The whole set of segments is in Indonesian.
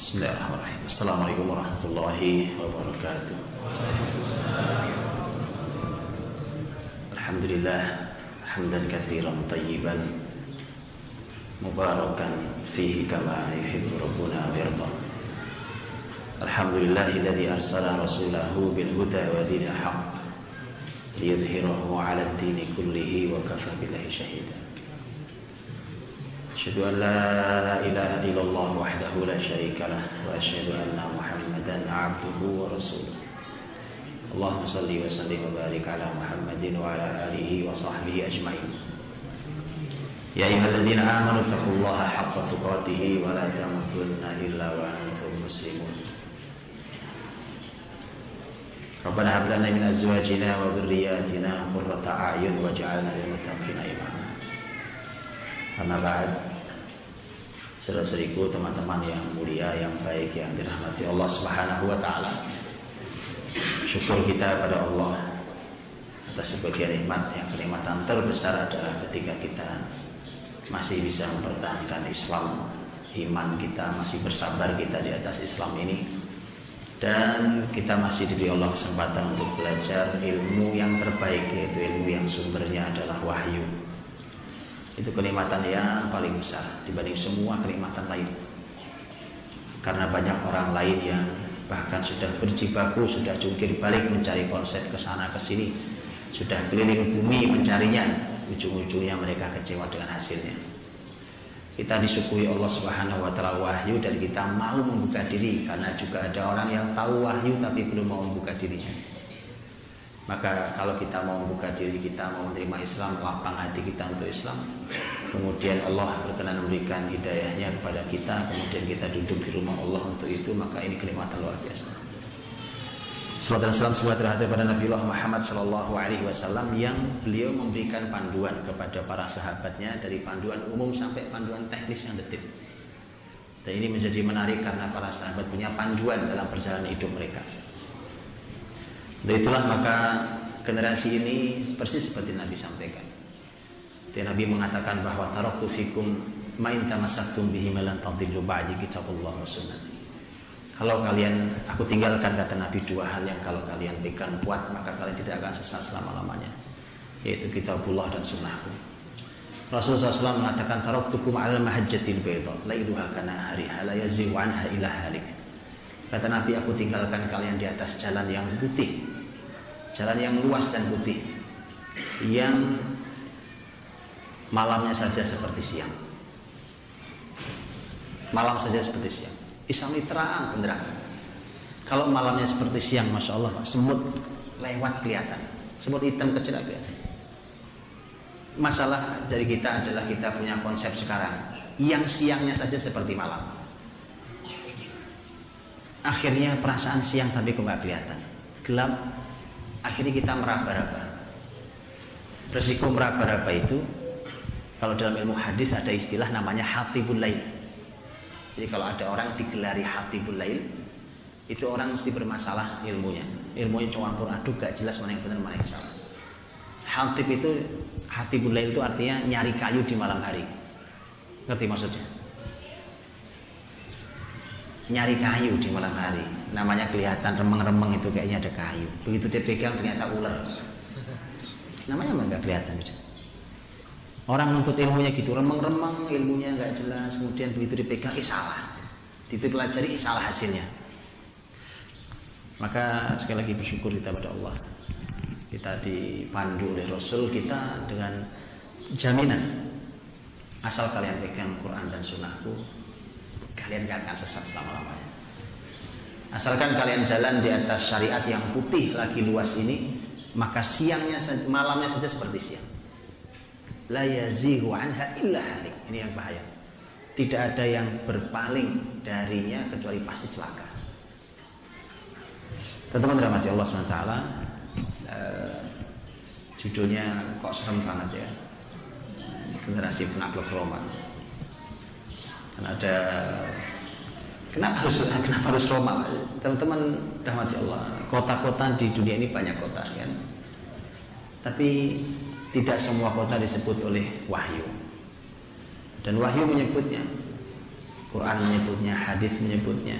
Bismillahirrahmanirrahim. Assalamualaikum warahmatullahi wabarakatuh. Alhamdulillah hamdan katsiran tayyiban mubarakan fihi kama yuhibbu rabbuna wa yarda. Alhamdulillahilladzi arsala rasulahu bil huda wa dinil haqq liyudhhirahu 'ala ad-dini kullihi wa kafa billahi shahida. Asyhadu an la ilaha illallah wahdahu la syarika lah wa asyhadu anna Muhammadan 'abduhu wa rasuluh. Allahumma shalli wa sallim wa barik ala Muhammadin wa ala alihi wa sahbihi ajma'in. Ya ayyuhalladzina amanu taqullaha haqqa tuqatih wa la tamutunna illa wa antum muslimun. Rabbana hab lana min azwajina wa dhurriyyatina qurrata a'yun waj'alna lil muttaqina imama. Amma ba'd. Saudara-saudariku, teman-teman yang mulia, yang baik, yang dirahmati Allah Subhanahu wa taala. Syukur kita pada Allah atas sebagian nikmat. Yang kenikmatan terbesar adalah ketika kita masih bisa mempertahankan Islam, iman kita masih bersabar kita di atas Islam ini, dan kita masih diberi Allah kesempatan untuk belajar ilmu yang terbaik, yaitu ilmu yang sumbernya adalah wahyu. Itu kenikmatan yang paling besar dibanding semua kenikmatan lain. Karena banyak orang lain yang bahkan sudah berjibaku, sudah jungkir balik mencari konsep ke sana ke sini, sudah keliling bumi mencarinya, ujung-ujungnya mereka kecewa dengan hasilnya. Kita disuguhi Allah Subhanahu wa taala wahyu dan kita mau membuka diri, karena juga ada orang yang tahu wahyu tapi belum mau membuka dirinya. Maka kalau kita mau membuka diri, kita mau menerima Islam, lapang hati kita untuk Islam, kemudian Allah berkenan memberikan hidayahnya kepada kita, kemudian kita duduk di rumah Allah untuk itu, maka ini kenikmatan luar biasa. Salawat dan salam semoga terhadir pada Nabiullah Muhammad SAW yang beliau memberikan panduan kepada para sahabatnya, dari panduan umum sampai panduan teknis yang detil. Dan ini menjadi menarik karena para sahabat punya panduan dalam perjalanan hidup mereka. Dan itulah maka generasi ini persis seperti Nabi sampaikan. Dan Nabi mengatakan bahwa taraktu fikum ma in tamassaktum bihi lan tadillu ba'di kitabullah wa sunnati. Kalau kalian, aku tinggalkan, kata Nabi, dua hal yang kalau kalian pegang kuat maka kalian tidak akan sesat selama-lamanya, yaitu kitabullah dan sunnahku. Rasulullah SAW mengatakan taraktukum 'alal mahajjatil bayda lailuha kanahariha la yazighu 'anha illa halik. Kata Nabi, aku tinggalkan kalian di atas jalan yang putih, jalan yang luas dan putih, yang malamnya saja seperti siang. Malam saja seperti siang. Islam ini terang benderang. Kalau malamnya seperti siang, masya Allah, semut lewat kelihatan, semut hitam kecil kelihatan. Masalah dari kita adalah kita punya konsep sekarang yang siangnya saja seperti malam. Akhirnya perasaan siang tapi kok nggak kelihatan, gelap. Akhirnya kita meraba-raba. Resiko meraba-raba itu, kalau dalam ilmu hadis ada istilah namanya hatibul lail. Jadi kalau ada orang digelari hatibul lail, itu orang mesti bermasalah ilmunya. Ilmunya campur aduk, gak jelas mana yang benar mana yang salah. Hatib itu, hatibul lail itu artinya nyari kayu di malam hari. Ngerti maksudnya? Nyari kayu di malam hari, namanya kelihatan remeng-remeng itu kayaknya ada kayu. Begitu dia pegang ternyata ular. Namanya memang nggak kelihatan. Orang nuntut ilmunya gitu, remeng-remeng, ilmunya nggak jelas. Kemudian begitu dipegang, salah. Dipelajari, salah hasilnya. Maka sekali lagi bersyukur kita pada Allah. Kita dipandu oleh Rasul kita dengan jaminan, asal kalian pegang Quran dan Sunnahku, kalian gak akan sesat selama-lamanya. Asalkan kalian jalan di atas syariat yang putih lagi luas ini, maka siangnya, malamnya saja seperti siang. La yazighu anha illa halik. Ini yang bahaya. Tidak ada yang berpaling darinya kecuali pasti celaka. Teman-teman dirahmati Allah SWT, judulnya kok serem banget ya, generasi penakluk Roma. Dan ada kenapa harus Roma? Teman-teman rahmati Allah, kota-kota di dunia ini banyak kota kan, tapi tidak semua kota disebut oleh wahyu. Dan wahyu menyebutnya Quran menyebutnya, hadis menyebutnya,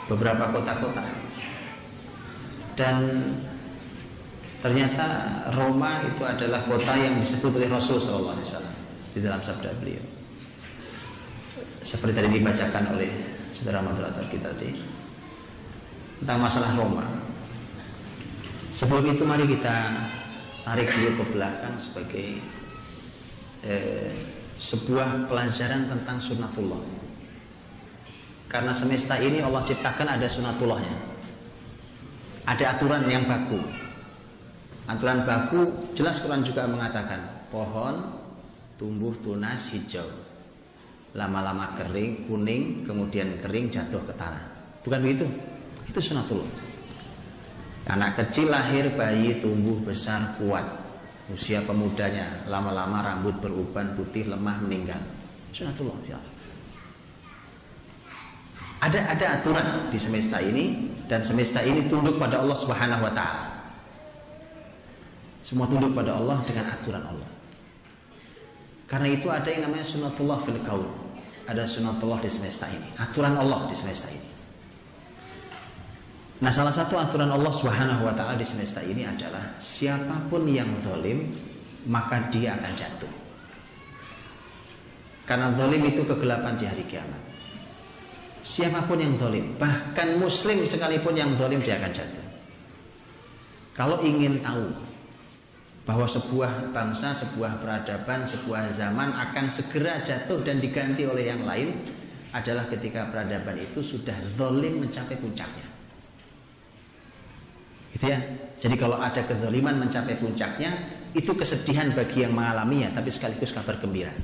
beberapa kota-kota. Dan ternyata Roma itu adalah kota yang disebut oleh Rasul SAW di dalam sabda beliau. Seperti tadi dibacakan oleh saudara moderator kita tadi tentang masalah Roma. Sebelum itu mari kita tarik dulu ke belakang sebagai sebuah pelajaran tentang sunnatullah. Karena semesta ini Allah ciptakan ada sunnatullahnya, ada aturan yang baku. Aturan baku jelas Quran juga mengatakan pohon tumbuh tunas hijau, lama-lama kering, kuning, kemudian kering jatuh ke tanah. Bukan begitu? Itu sunnatullah. Anak kecil lahir, bayi tumbuh besar kuat, usia pemudanya lama-lama rambut beruban putih, lemah, meninggal. Sunnatullah ya. Ada aturan di semesta ini, dan semesta ini tunduk pada Allah Subhanahu wa taala. Semua tunduk pada Allah dengan aturan Allah. Karena itu ada yang namanya sunnatullah fil kaun. Ada sunnatullah di semesta ini, aturan Allah di semesta ini. Nah, salah satu aturan Allah Subhanahu wa taala di semesta ini adalah siapapun yang zalim maka dia akan jatuh. Karena zalim itu kegelapan di hari kiamat. Siapapun yang zalim, bahkan muslim sekalipun yang zalim, dia akan jatuh. Kalau ingin tahu bahwa sebuah bangsa, sebuah peradaban, sebuah zaman akan segera jatuh dan diganti oleh yang lain, adalah ketika peradaban itu sudah zalim mencapai puncaknya. Gitu ya. Jadi kalau ada kezaliman mencapai puncaknya, itu kesedihan bagi yang mengalaminya, tapi sekaligus kabar gembira.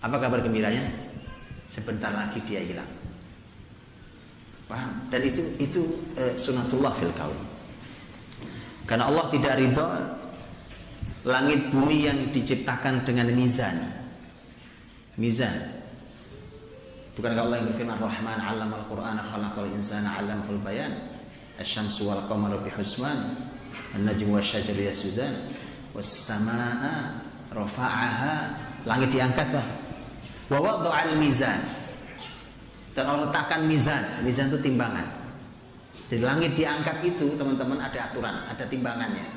Apa kabar gembiranya? Sebentar lagi dia hilang. Paham? Dan itu sunnatullah fil kaun. Karena Allah tidak ridho langit bumi yang diciptakan dengan mizan. Mizan. Bukankah Allah yang berfirman Rahman 'allamal Qur'ana khalaqal insana 'allamahul bayan. Asy-syamsu wal qamaru bihusban. An-najmu wasy-syajaru yasjudan. Was-samaa'a rafa'aha. Langit diangkat, Pak. Wa wada'al mizan. Dan Allah letakkan mizan. Mizan itu timbangan. Jadi langit diangkat itu, teman-teman, ada aturan, ada timbangannya.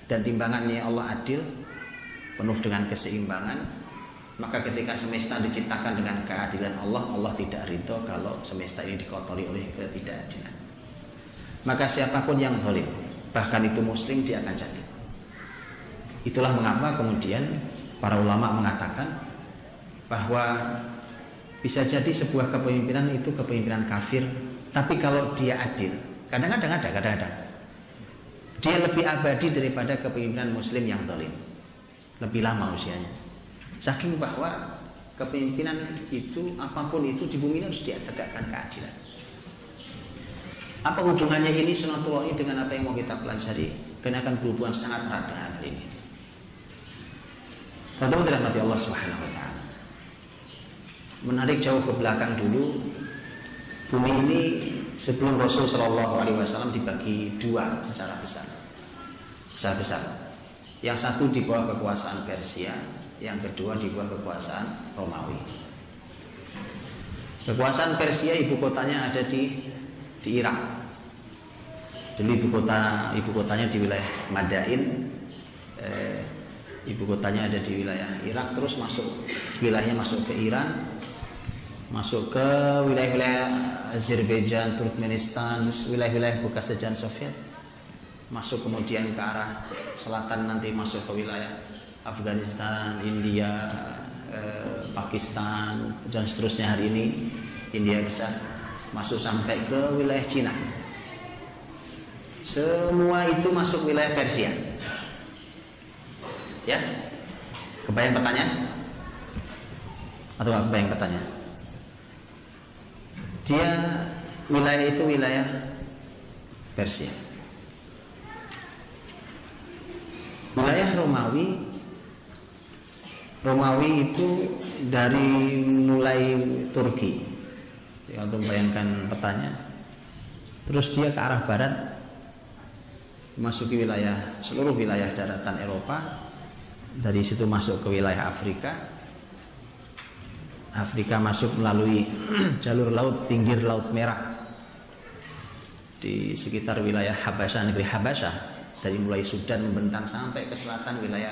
Dan timbangannya Allah adil, penuh dengan keseimbangan. Maka ketika semesta diciptakan dengan keadilan Allah, Allah tidak ridho kalau semesta ini dikotori oleh ketidakadilan. Maka siapapun yang zalim, bahkan itu muslim, dia akan jatuh. Itulah mengapa kemudian para ulama mengatakan bahwa bisa jadi sebuah kepemimpinan itu kepemimpinan kafir, tapi kalau dia adil, kadang-kadang dia lebih abadi daripada kepemimpinan muslim yang zalim, lebih lama usianya. Saking bahwa kepemimpinan itu, apapun itu di bumi ini harus dia tegakkan keadilan. Apa hubungannya ini sunnatullah ini dengan apa yang mau kita pelajari? Karena akan berhubungan sangat erat dengan hal ini. Teman-teman dirahmati Allah Subhanahu wa taala. Menarik jauh ke belakang dulu, bumi ini sebelum Rasul Shallallahu Alaihi Wasallam dibagi dua secara besar. Yang satu di bawah kekuasaan Persia, yang kedua di bawah kekuasaan Romawi. Kekuasaan Persia ibu kotanya ada di Irak. Dulu ibu kotanya di wilayah Madain. Ibu kotanya ada di wilayah Irak, terus wilayahnya masuk ke Iran, masuk ke wilayah-wilayah Azerbaijan, Turkmenistan, terus wilayah-wilayah bekas jajahan Soviet, masuk kemudian ke arah selatan, nanti masuk ke wilayah Afghanistan, India, Pakistan, dan seterusnya. Hari ini India bisa masuk sampai ke wilayah Cina. Semua itu masuk wilayah Persia. Ya, kebayang petanya? Atau nggak kebayang petanya? Dia wilayah itu wilayah Persia. Wilayah Romawi itu dari mulai Turki. Ya, untuk membayangkan petanya. Terus dia ke arah barat, memasuki seluruh wilayah daratan Eropa. Dari situ masuk ke wilayah Afrika, Afrika masuk melalui jalur laut, pinggir Laut Merah di sekitar wilayah Habasyah, negeri Habasyah, dari mulai Sudan membentang sampai ke selatan wilayah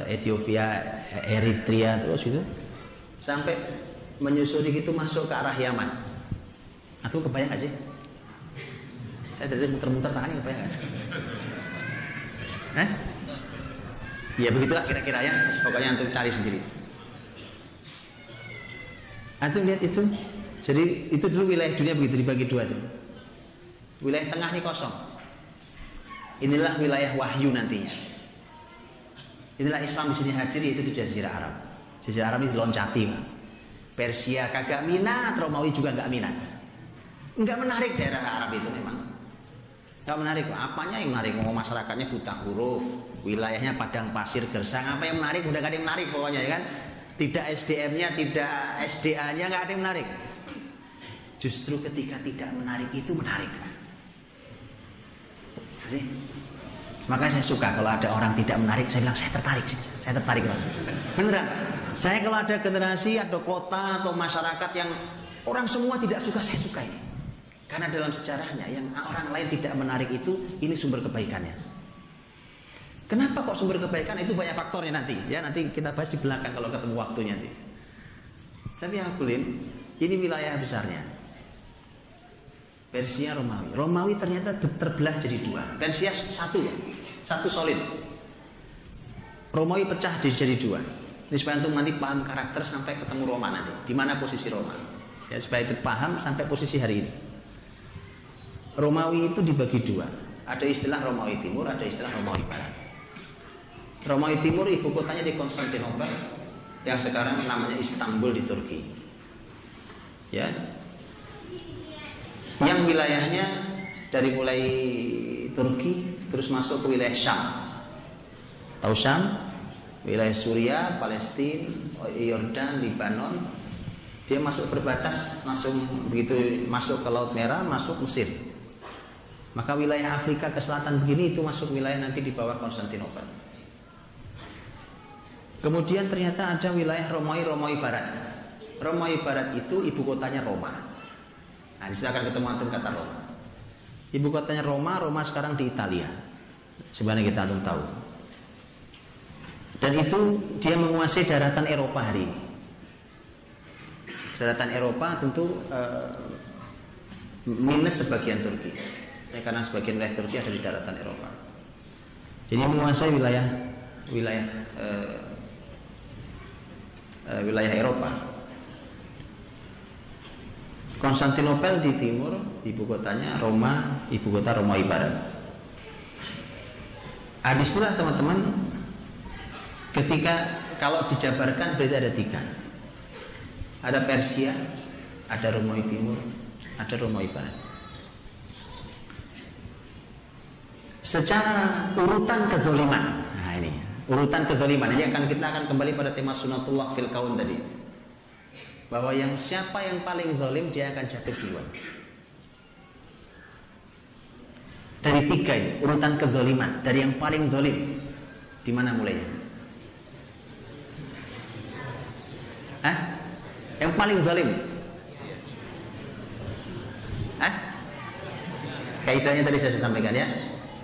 Ethiopia, Eritrea, terus gitu sampai menyusuri gitu masuk ke arah Yaman. Atau kebayang gak sih? Saya dari muter-muter tangannya, kebayang gak sih? Ya begitulah kira-kira ya, pokoknya antum cari sendiri. Antum lihat itu, jadi itu dulu wilayah dunia begitu dibagi dua tuh. Wilayah tengah ini kosong. Inilah wilayah wahyu nantinya. Inilah Islam di sini hadir, yaitu di Jazirah Arab. Jazirah Arab ini diloncati, Persia kagak minat, Romawi juga nggak minat. Nggak menarik daerah Arab itu memang. Nggak menarik, apanya yang menarik? Mau masyarakatnya buta huruf, wilayahnya padang pasir gersang, apa yang menarik? Udah gak ada yang menarik pokoknya ya kan. Tidak SDM-nya, tidak SDA-nya, nggak ada yang menarik. Justru ketika tidak menarik itu menarik. Makanya saya suka kalau ada orang tidak menarik, saya bilang saya tertarik. Beneran. Saya kalau ada generasi, ada kota atau masyarakat yang orang semua tidak suka, saya suka ini. Karena dalam sejarahnya yang orang lain tidak menarik itu, ini sumber kebaikannya. Kenapa kok sumber kebaikan? Itu banyak faktornya nanti. Ya nanti kita bahas di belakang kalau ketemu waktunya nanti. Tapi Al-Qulim, ini wilayah besarnya. Persia, Romawi. Romawi ternyata terbelah jadi dua. Persia satu solid. Romawi pecah jadi dua. Ini supaya untuk nanti paham karakter sampai ketemu Roma nanti. Di mana posisi Roma? Ya supaya itu paham sampai posisi hari ini. Romawi itu dibagi dua. Ada istilah Romawi Timur, ada istilah Romawi Barat. Romawi Timur ibu kotanya di Konstantinopel, yang sekarang namanya Istanbul di Turki. Ya. Yang wilayahnya dari mulai Turki terus masuk ke wilayah Syam. Tahu Syam? Wilayah Suria, Palestina, Yordan, Libanon. Dia masuk berbatas, langsung begitu masuk ke Laut Merah, masuk Mesir. Maka wilayah Afrika ke selatan begini itu masuk wilayah nanti di bawah Konstantinopel. Kemudian ternyata ada wilayah Romawi Barat. Romawi Barat itu ibu kotanya Roma. Nah, silakan ketemu antum kata Roma. Ibu kotanya Roma sekarang di Italia. Sebenarnya kita antum tahu. Dan itu dia menguasai daratan Eropa hari ini. Daratan Eropa tentu minus sebagian Turki. Ya, karena sebagian wilayah Turki ada di daratan Eropa. Jadi menguasai wilayah Eropa. Konstantinopel di timur, ibu kotanya Roma, ibu kota Romawi Barat. Disitulah teman-teman, ketika kalau dijabarkan berarti ada tiga. Ada Persia, ada Romawi Timur, ada Romawi Barat. Secara urutan kezaliman, nah ini urutan kezaliman. Ini kita akan kembali pada tema sunatullah fil kaun tadi, bahwa yang siapa yang paling zalim dia akan jatuh duluan. Dari tiga ini urutan kezaliman, dari yang paling zalim di mana mulainya? Yang paling zalim? Kaidahnya tadi saya sampaikan ya.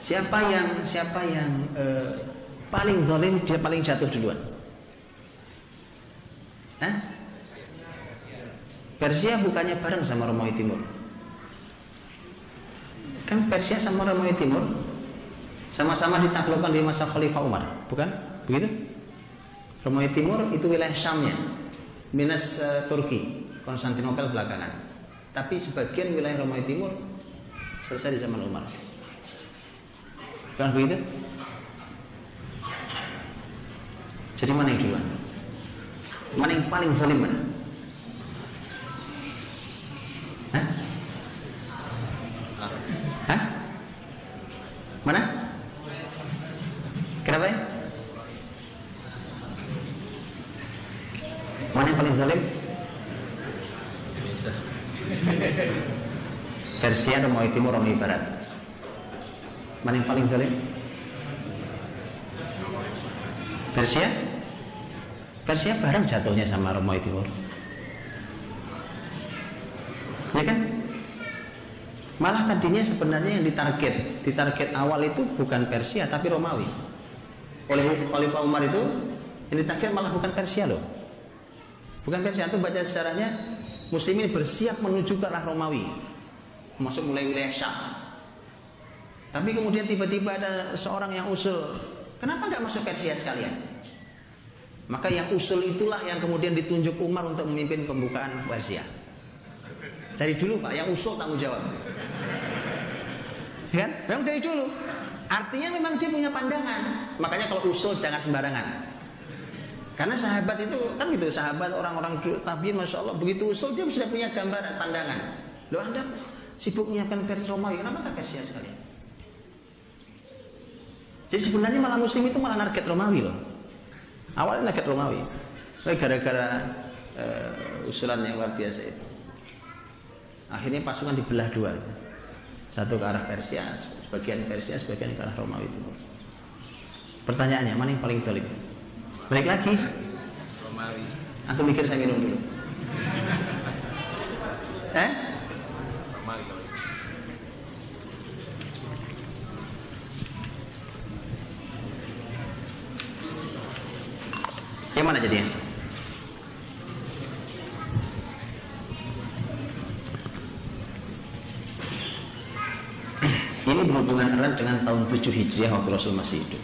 Siapa yang paling zalim dia paling jatuh duluan. Persia bukannya bareng sama Romawi Timur? Kan Persia sama Romawi Timur sama-sama ditaklukkan di masa Khalifah Umar, bukan? Begitu? Romawi Timur itu wilayah Syamnya, minus Turki, Konstantinopel belakangan. Tapi sebagian wilayah Romawi Timur selesai di zaman Umar. Bukan begitu? Jadi mana yang duluan? Mana yang paling zalim mana? Mana? Kenapa ya? Mana yang paling zalim? Persia, Romawi Timur, Romawi Barat. Mana yang paling zalim? Persia? Persia bareng jatuhnya sama Romawi Timur. ya kan? Malah tadinya sebenarnya yang ditarget awal itu bukan Persia tapi Romawi. Oleh Khalifah Umar itu yang ditarget malah bukan Persia loh. Bukan Persia, itu baca sejarahnya Muslimin bersiap menuju ke arah Romawi, masuk mulai wilayah Syam. Tapi kemudian tiba-tiba ada seorang yang usul, kenapa nggak masuk Persia sekalian? Maka yang usul itulah yang kemudian ditunjuk Umar untuk memimpin pembukaan Persia. Dari dulu Pak, yang usul tanggung jawab. Kan? Memang dari dulu. Artinya memang dia punya pandangan. Makanya kalau usul jangan sembarangan. Karena sahabat itu kan gitu, sahabat orang-orang tabi'in masya Allah begitu usul dia sudah punya gambaran pandangan. Loh Anda sibuk menyiapkan Persia Romawi, kenapa nggak Persia sekalian? Jadi sebenarnya malah Muslim itu malah target Romawi loh. Awalnya target Romawi, tapi gara-gara usulan yang luar biasa itu, akhirnya pasukan dibelah dua aja. Satu ke arah Persia, sebagian ke arah Romawi itu. Pertanyaannya mana yang paling zalim? Balik lagi. Romawi. Aku mikir saya minum dulu. Romawi kalau itu. Yang mana jadinya? Ini berhubungan erat dengan tahun 7 Hijriah waktu Rasul masih hidup.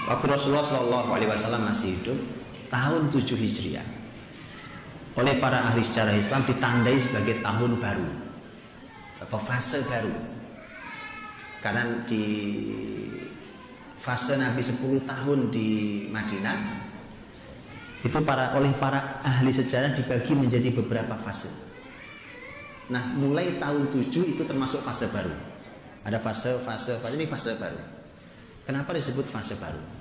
Waktu Rasulullah SAW masih hidup, tahun 7 Hijriah oleh para ahli sejarah Islam ditandai sebagai tahun baru atau fase baru. Karena di fase Nabi 10 tahun di Madinah itu oleh para ahli sejarah dibagi menjadi beberapa fase. Nah, mulai tahun 7 itu termasuk fase baru. Ada fase ini fase baru. Kenapa disebut fase baru?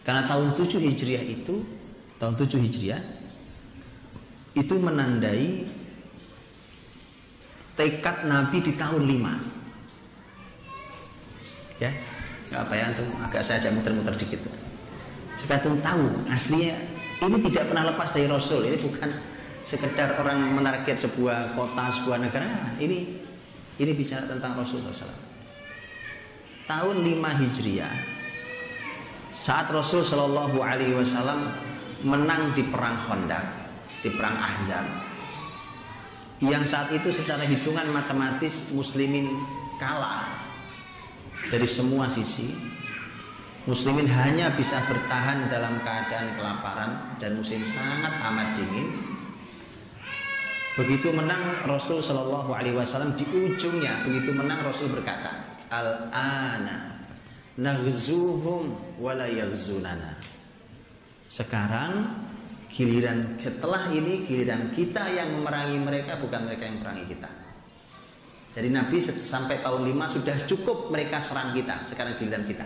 Karena tahun 7 Hijriah itu menandai tekad Nabi di tahun 5. Ya, nggak apa ya, antum agak saya ajak muter-muter dikit. Supaya antum tahu aslinya ini tidak pernah lepas dari Rasul. Ini bukan sekedar orang menarget sebuah kota, sebuah negara. Ini bicara tentang Rasulullah SAW. Tahun 5 Hijriah, saat Rasul Shallallahu Alaihi Wasallam menang di perang Khandaq, di perang Ahzab, yang saat itu secara hitungan matematis Muslimin kalah dari semua sisi. Muslimin hanya bisa bertahan dalam keadaan kelaparan dan musim sangat amat dingin. Begitu menang Rasul Shallallahu Alaihi Wasallam, di ujungnya begitu menang Rasul berkata, Al-ana naghzuhum wala yaghzunana. Sekarang giliran, setelah ini giliran kita yang memerangi mereka, bukan mereka yang memerangi kita. Jadi Nabi sampai tahun 5 sudah cukup mereka serang kita, sekarang giliran kita.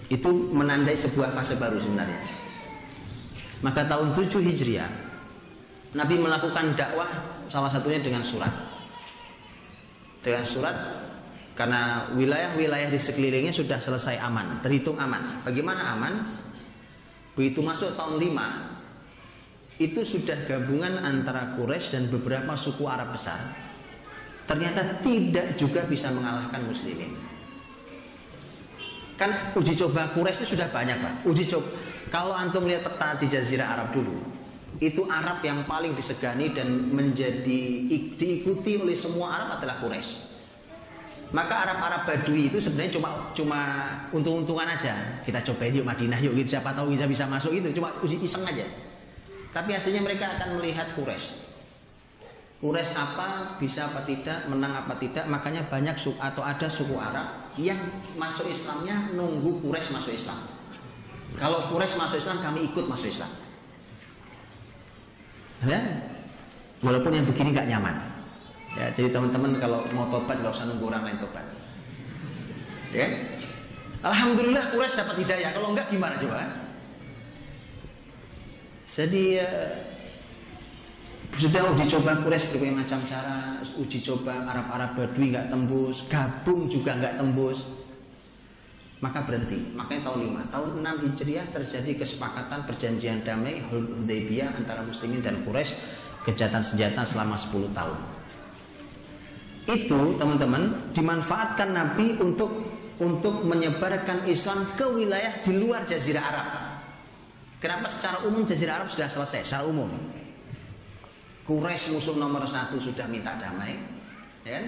Itu menandai sebuah fase baru sebenarnya. Maka tahun 7 Hijriah Nabi melakukan dakwah salah satunya dengan surat. Dengan surat, karena wilayah-wilayah di sekelilingnya sudah selesai aman, terhitung aman. Bagaimana aman? Begitu masuk tahun 5, itu sudah gabungan antara Quraisy dan beberapa suku Arab besar. Ternyata tidak juga bisa mengalahkan Muslimin. Kan uji coba Quraisy itu sudah banyak Pak. Uji coba, kalau antum lihat peta di Jazirah Arab dulu, itu Arab yang paling disegani dan diikuti oleh semua Arab adalah Quraisy. Maka Arab-Arab Badui itu sebenarnya cuma untung-untungan aja. Kita cobain yuk Madinah yuk, gitu. Siapa tahu bisa masuk itu, cuma uji iseng aja. Tapi hasilnya mereka akan melihat Quraisy. Quraisy apa, bisa apa tidak, menang apa tidak. Makanya banyak atau ada suku Arab yang masuk Islamnya nunggu Quraisy masuk Islam. Kalau Quraisy masuk Islam, kami ikut masuk Islam. Ya, walaupun yang begini nggak nyaman. Ya, jadi teman-teman kalau mau tobat nggak usah nunggu orang lain tobat. Ya, alhamdulillah Quraisy dapat hidayah. Kalau enggak gimana coba? Jadi sudah uji coba Quraisy berbagai macam cara, uji coba Arab-Arab Badui nggak tembus, gabung juga nggak tembus. maka berhenti. Makanya tahun 6 Hijriah terjadi kesepakatan perjanjian damai Hudaybiyah antara muslimin dan Quraisy, gencatan senjata selama 10 tahun. Itu teman-teman dimanfaatkan Nabi untuk menyebarkan Islam ke wilayah di luar Jazirah Arab. Kenapa? Secara umum Jazirah Arab sudah selesai secara umum. Quraisy musuh nomor 1 sudah minta damai, ya kan?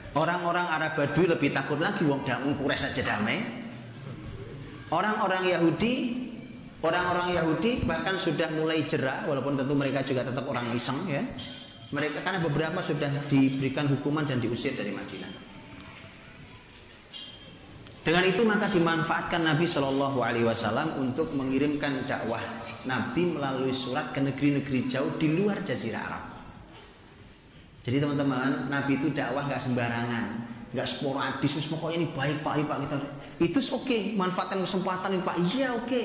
Orang-orang Arab Badui lebih takut lagi, wong Quraisy saja damai. Orang-orang Yahudi bahkan sudah mulai jera, walaupun tentu mereka juga tetap orang iseng, ya. Mereka karena beberapa sudah diberikan hukuman dan diusir dari Madinah. Dengan itu maka dimanfaatkan Nabi Shallallahu Alaihi Wasallam untuk mengirimkan dakwah Nabi melalui surat ke negeri-negeri jauh di luar Jazirah Arab. Jadi teman-teman, Nabi itu dakwah nggak sembarangan, nggak sporadis. Pokoknya ini baik pak kita. Itu oke, manfaatkan kesempatan ini pak. Iya oke.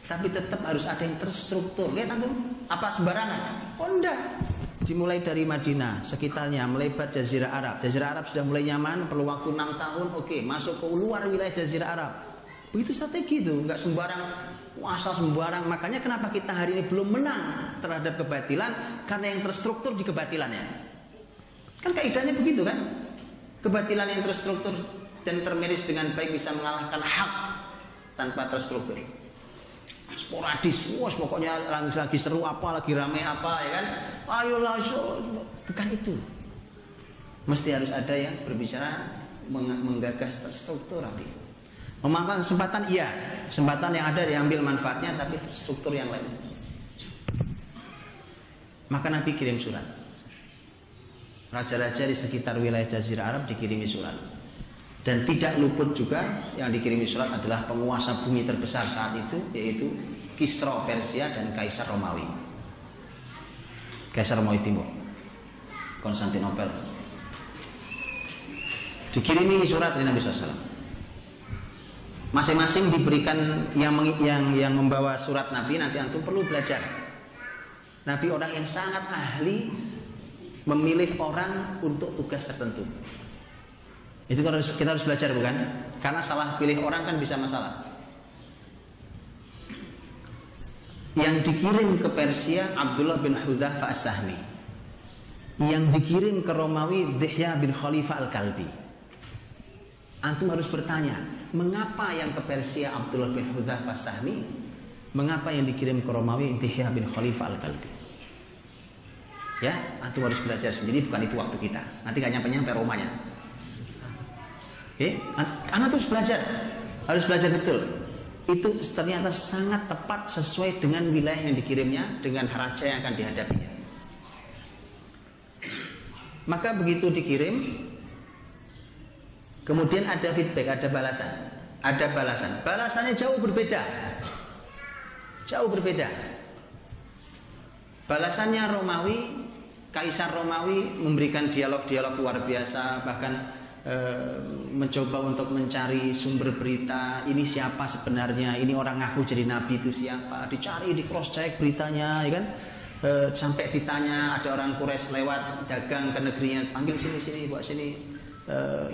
Tapi tetap harus ada yang terstruktur. Lihat antum, apa sembarangan? Oh enggak. Dimulai dari Madinah, sekitarnya, melebar Jazirah Arab. Jazirah Arab sudah mulai nyaman, perlu waktu 6 tahun, oke, masuk ke luar wilayah Jazirah Arab. Begitu strategi itu, nggak sembarang, asal sembarang. Makanya kenapa kita hari ini belum menang terhadap kebatilan? Karena yang terstruktur di kebatilannya. Kan kaidahnya begitu kan? Kebatilan yang terstruktur dan termiris dengan baik bisa mengalahkan hak tanpa terstruktur. Sporadis, pokoknya lagi seru apa, lagi rame apa, ya kan? Ayolah, bukan itu. Mesti harus ada yang berbicara menggagas terstruktur nanti. Memanfaatkan kesempatan, iya, kesempatan yang ada diambil manfaatnya, tapi struktur yang lain. Maka Nabi kirim surat. Raja-raja di sekitar wilayah Jazirah Arab dikirimi surat. Dan tidak luput juga yang dikirimi surat adalah penguasa bumi terbesar saat itu, yaitu Kisra Persia dan Kaisar Romawi. Kaisar Romawi Timur, Konstantinopel. Dikirimi surat dari Nabi SAW. Masing-masing diberikan yang membawa surat Nabi. Nanti antum perlu belajar. Nabi orang yang sangat ahli memilih orang untuk tugas tertentu. Itu kita harus belajar, bukan? Karena salah pilih orang kan bisa masalah. Yang dikirim ke Persia Abdullah bin Hudzafah As-Sahmi. Yang dikirim ke Romawi Dihya bin Khalifah Al-Kalbi. Antum harus bertanya, mengapa yang ke Persia Abdullah bin Hudzafah As-Sahmi? Mengapa yang dikirim ke Romawi Dihya bin Khalifah Al-Kalbi? Ya, antum harus belajar sendiri, bukan itu waktu kita. Nanti gak nyampe-nyampe Romanya. Anak terus belajar, harus belajar betul. Itu ternyata sangat tepat sesuai dengan wilayah yang dikirimnya, dengan raja yang akan dihadapinya. Maka begitu dikirim, kemudian ada feedback, ada balasan. Ada balasan. Balasannya jauh berbeda. Jauh berbeda. Balasannya Romawi, Kaisar Romawi memberikan dialog-dialog luar biasa, bahkan mencoba untuk mencari sumber berita, ini siapa sebenarnya, ini orang ngaku jadi nabi itu siapa, dicari, di cross check beritanya, ya kan? Sampai ditanya, ada orang Quraisy lewat dagang ke negerinya, panggil sini buat sini,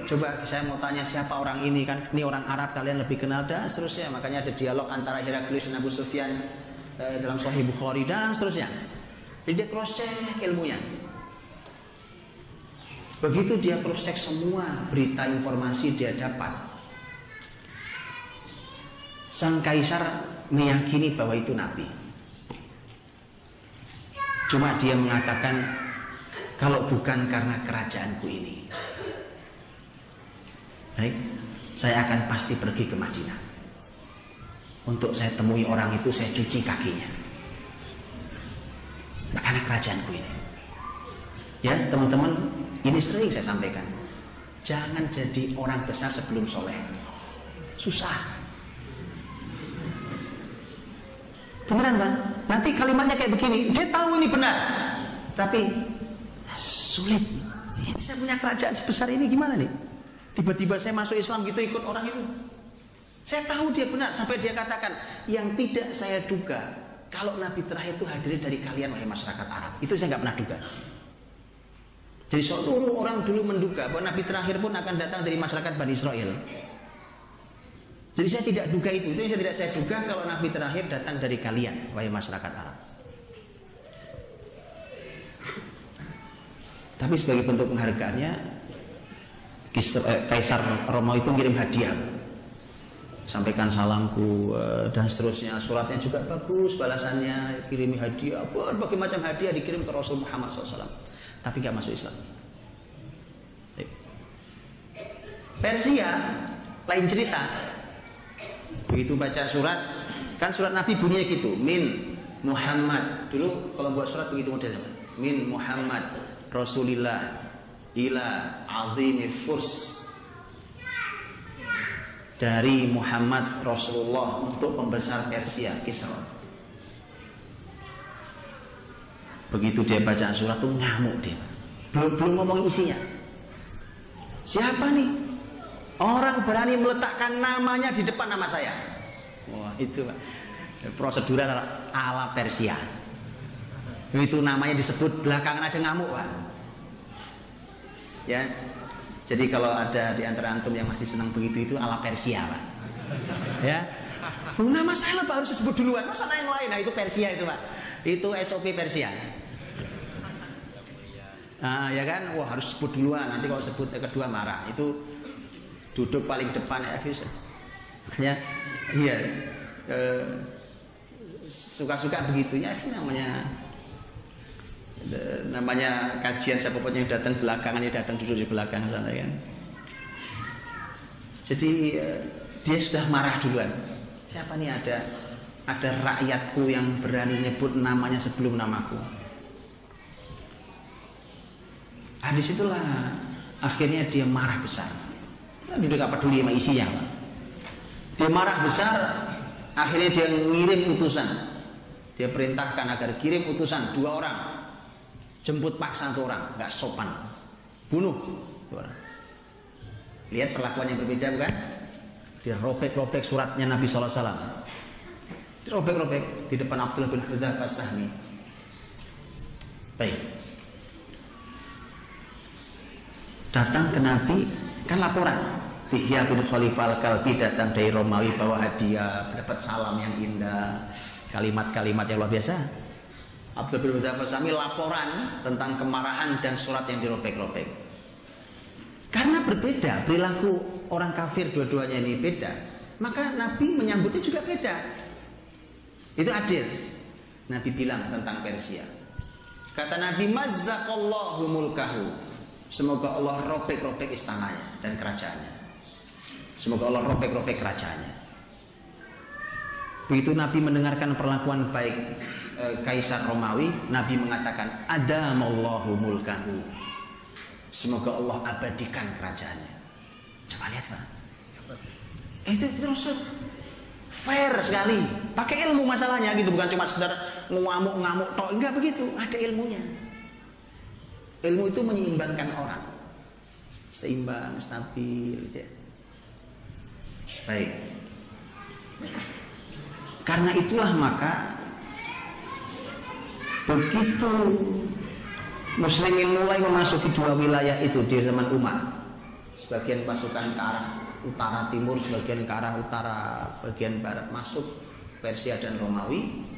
coba saya mau tanya siapa orang ini, kan ini orang Arab kalian lebih kenal, dan seterusnya. Makanya ada dialog antara Heraklius dan Abu Sufyan dalam Sahih Bukhari dan seterusnya. Jadi dia cross check ilmunya. Begitu dia cross check semua berita informasi dia dapat, sang kaisar meyakini bahwa itu nabi. Cuma dia mengatakan, kalau bukan karena kerajaanku ini, baik, saya akan pasti pergi ke Madinah. Untuk saya temui orang itu, saya cuci kakinya. Nah, karena kerajaanku ini. Ya teman-teman, ini sering saya sampaikan. Jangan jadi orang besar sebelum soleh. Susah. Beneran kan? Nanti kalimatnya kayak begini. Dia tahu ini benar, tapi sulit. Ini saya punya kerajaan sebesar ini, gimana nih? Tiba-tiba saya masuk Islam gitu, ikut orang itu. Saya tahu dia benar, sampai dia katakan, yang tidak saya duga, kalau Nabi terakhir itu hadir dari kalian wahai masyarakat Arab. Itu saya nggak pernah duga. Jadi seluruh orang dulu menduga bahwa Nabi terakhir pun akan datang dari masyarakat Bani Israel. Jadi saya tidak duga itu yang tidak saya duga kalau Nabi terakhir datang dari kalian, wahai masyarakat Arab. Tapi sebagai bentuk penghargaannya, Kaisar Romawi itu ngirim hadiah, sampaikan salamku dan seterusnya. Suratnya juga bagus, balasannya kirimi hadiah, berbagai macam hadiah dikirim ke Rasul Muhammad SAW. Tapi nggak masuk Islam. Persia lain cerita. Begitu baca surat, kan surat Nabi bunyinya gitu, min Muhammad. Dulu kalau buat surat begitu modelnya, min Muhammad Rasulillah ila azimi furs, dari Muhammad Rasulullah untuk pembesar Persia Kisra. Begitu dia baca surat itu ngamuk dia, belum ngomong isinya. Siapa nih orang berani meletakkan namanya di depan nama saya? Wah, itu prosedural ala Persia. Itu namanya disebut belakangan aja ngamuk, Pak. Ya. Jadi kalau ada di antara antum yang masih senang begitu, itu ala Persia, Pak. Ya. Nama saya Pak harus disebut duluan. Masa yang lain? Nah, itu Persia itu, Pak. Itu SOP Persia. Nah, ya kan? Wah, harus sebut duluan. Nanti kalau sebut kedua marah. Itu duduk paling depan ya, bisa. Ya. Iya. Suka-suka begitunya namanya kajian, siapa pun yang datang belakangan, dia datang duduk di belakang sana kan. Jadi dia sudah marah duluan. Siapa nih ada rakyatku yang berani nyebut namanya sebelum namaku. Disitulah akhirnya dia marah besar. Dia gak peduli sama isinya. Dia marah besar. Akhirnya dia ngirim utusan. Dia perintahkan agar kirim utusan 2 orang. Jemput paksa 1 orang, nggak sopan, bunuh 2 orang. Lihat perlakuan yang berbeda bukan? Dia robek-robek suratnya Nabi SAW. Dirobek-robek di depan Abdullah bin Hudzafah As-Sahmi. Baik. Datang ke Nabi, kan laporan. Dihya bin Khalifah Al-Kalbi datang dari Romawi bawa hadiah, dapat salam yang indah, kalimat-kalimat yang luar biasa. Abdullah bin Hudzafah As-Sahmi laporan tentang kemarahan dan surat yang dirobek-robek. Karena berbeda perilaku orang kafir, dua-duanya ini beda, maka Nabi menyambutnya juga beda. Itu adil. Nabi bilang tentang Persia. Kata Nabi, mazzaqallahu mulkahu. Semoga Allah robek-robek istananya dan kerajaannya. Semoga Allah robek-robek kerajaannya. Begitu Nabi mendengarkan perlakuan baik Kaisar Romawi, Nabi mengatakan adamallahu mulkahu. Semoga Allah abadikan kerajaannya. Coba lihat, Pak. Itu terus fair sekali. Pakai ilmu masalahnya gitu, bukan cuma sekedar ngamuk-ngamuk tok, enggak begitu, ada ilmunya. Ilmu itu menyeimbangkan orang. Seimbang, stabil gitu ya. Baik. Karena itulah maka begitu Muslimin mulai memasuki 2 wilayah itu di zaman Umar, sebagian pasukan ke arah utara timur, sebagian ke arah utara bagian barat masuk Persia dan Romawi,